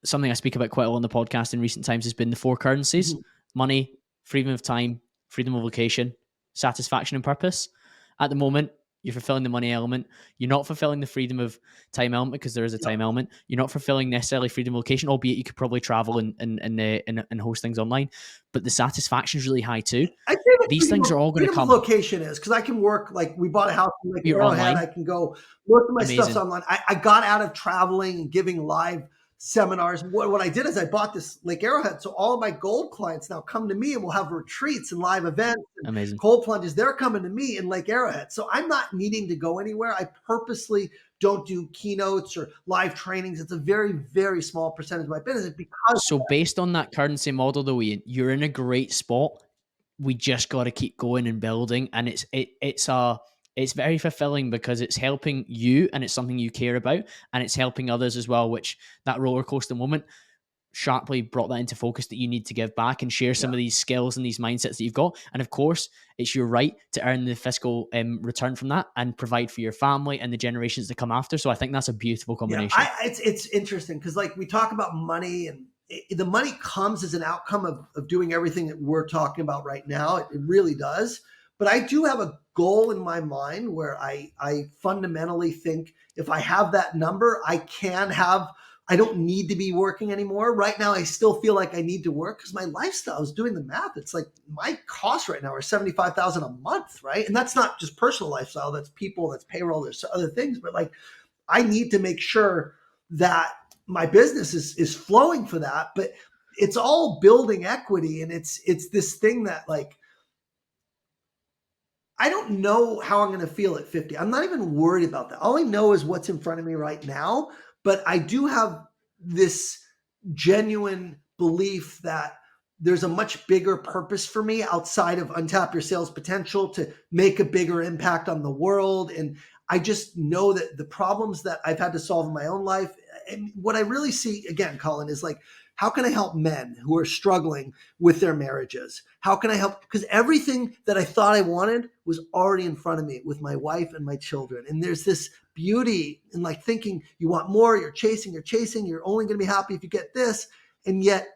something I speak about quite a lot on the podcast in recent times has been the 4 currencies: money, freedom of time, freedom of location, satisfaction and purpose. At the moment, you're fulfilling the money element. You're not fulfilling the freedom of time element, because there is a time element. You're not fulfilling necessarily freedom of location, albeit you could probably travel and host things online. But the satisfaction is really high too. These things are all going to come. Location is because I can work, like we bought a house in like You're Arrowhead. online. I can go. Most of my stuff's online. I got out of traveling and giving live seminars. What I did is I bought this Lake Arrowhead. So all of my gold clients now come to me and we'll have retreats and live events and Amazing. cold plunges. They're coming to me in Lake Arrowhead. So I'm not needing to go anywhere. I purposely don't do keynotes or live trainings. It's a very, very small percentage of my business because So based on that currency model though, Ian, you're in a great spot. We just got to keep going and building, and it's very fulfilling because it's helping you and it's something you care about, and it's helping others as well, which that roller coaster moment sharply brought that into focus, that you need to give back and share some of these skills and these mindsets that you've got. And of course, it's your right to earn the fiscal return from that and provide for your family and the generations that come after. So I think that's a beautiful combination. It's interesting because like we talk about money, and the money comes as an outcome of doing everything that we're talking about right now. It really does. But I do have a goal in my mind where I fundamentally think if I have that number, I don't need to be working anymore. Right now, I still feel like I need to work because my lifestyle is doing the math. It's like my costs right now are $75,000 a month, right? And that's not just personal lifestyle. That's people, that's payroll, there's other things. But like, I need to make sure that my business is flowing for that. But it's all building equity, and it's this thing that like I don't know how I'm going to feel at 50. I'm not even worried about that. All I know is what's in front of me right now. But I do have this genuine belief that there's a much bigger purpose for me outside of untap your sales potential to make a bigger impact on the world. And I just know that the problems that I've had to solve in my own life, and what I really see again, Colin, is like, how can I help men who are struggling with their marriages? How can I help? Because everything that I thought I wanted was already in front of me with my wife and my children. And there's this beauty in like thinking you want more, you're chasing, you're only going to be happy if you get this. And yet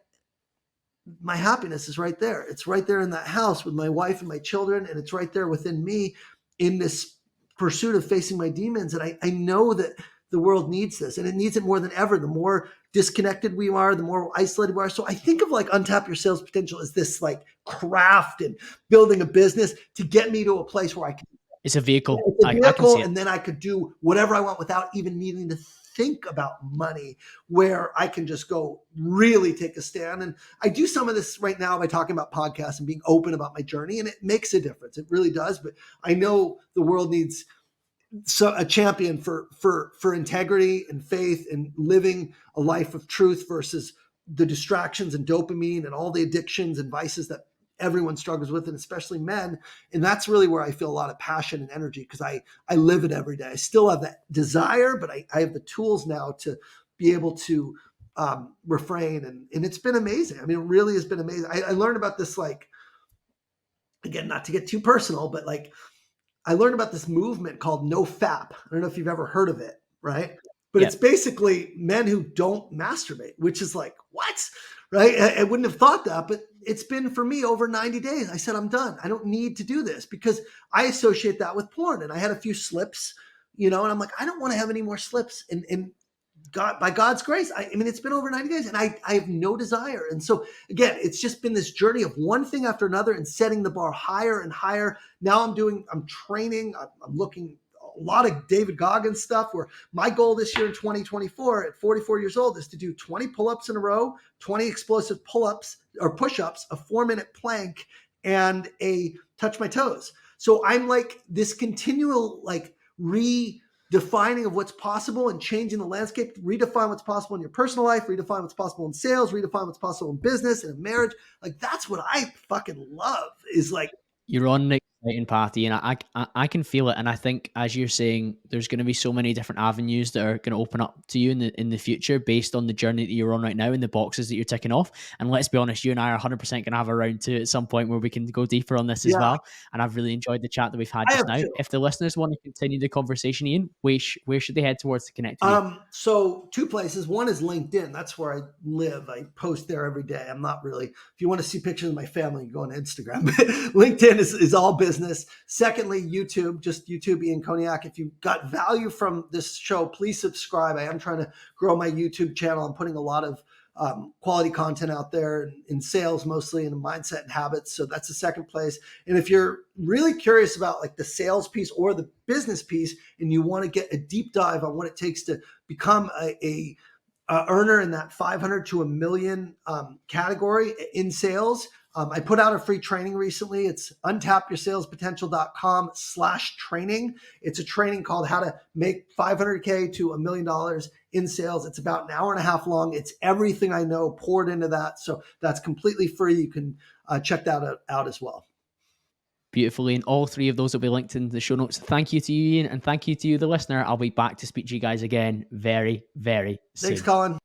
my happiness is right there. It's right there in that house with my wife and my children. And it's right there within me in this pursuit of facing my demons. And I know that the world needs this, and it needs it more than ever. The more disconnected we are, the more isolated we are. So I think of like untap your sales potential as this like craft and building a business to get me to a place where I can. It's a vehicle. It's a vehicle, I can see it. and then I could do whatever I want without even needing to think about money, where I can just go really take a stand. And I do some of this right now by talking about podcasts and being open about my journey, and it makes a difference. It really does. But I know the world needs a champion for integrity and faith and living a life of truth versus the distractions and dopamine and all the addictions and vices that everyone struggles with, and especially men. And that's really where I feel a lot of passion and energy, because I live it every day. I still have that desire, but I have the tools now to be able to refrain. And it's been amazing. I mean, it really has been amazing. I learned about this, like, again, not to get too personal, but like, I learned about this movement called NoFap. I don't know if you've ever heard of it, right? But it's basically men who don't masturbate, which is like, what? Right? I wouldn't have thought that, but it's been for me over 90 days. I said, I'm done. I don't need to do this, because I associate that with porn. And I had a few slips, and I'm like, I don't want to have any more slips. And God, by God's grace, I mean, it's been over 90 days and I have no desire. And so again, it's just been this journey of one thing after another and setting the bar higher and higher. Now I'm training, I'm looking a lot of David Goggins stuff, where my goal this year in 2024 at 44 years old is to do 20 pull-ups in a row, 20 explosive pull-ups or push-ups, a 4-minute plank, and a touch my toes. So I'm like this continual like redefining of what's possible and changing the landscape, redefine what's possible in your personal life, redefine what's possible in sales, redefine what's possible in business and in marriage. Like, that's what I fucking love, is like, You're on the exciting path, and I can feel it. And I think, as you're saying, there's going to be so many different avenues that are going to open up to you in the future based on the journey that you're on right now and the boxes that you're ticking off. And let's be honest, you and I are 100% going to have a round two at some point where we can go deeper on this as well. And I've really enjoyed the chat that we've had just now. too. If the listeners want to continue the conversation, Ian, where should they head towards to connect with you? So 2 places. One is LinkedIn. That's where I live. I post there every day. I'm not really, if you want to see pictures of my family, you go on Instagram. LinkedIn is all business. Secondly, YouTube, just YouTube, Ian Koniak. If you got value from this show, please subscribe. I am trying to grow my YouTube channel. I'm putting a lot of quality content out there in sales, mostly in mindset and habits. So that's the second place. And if you're really curious about like the sales piece or the business piece, and you want to get a deep dive on what it takes to become a earner in that 500 to a million category in sales. I put out a free training recently. It's untapyoursalespotential.com/training. It's a training called how to make 500K to $1 million in sales. It's about an hour and a half long. It's everything I know poured into that. So that's completely free. You can check that out as well. Beautifully. And all three of those will be linked in the show notes. Thank you to you, Ian, and thank you to you, the listener. I'll be back to speak to you guys again very, very soon. Thanks, Colin.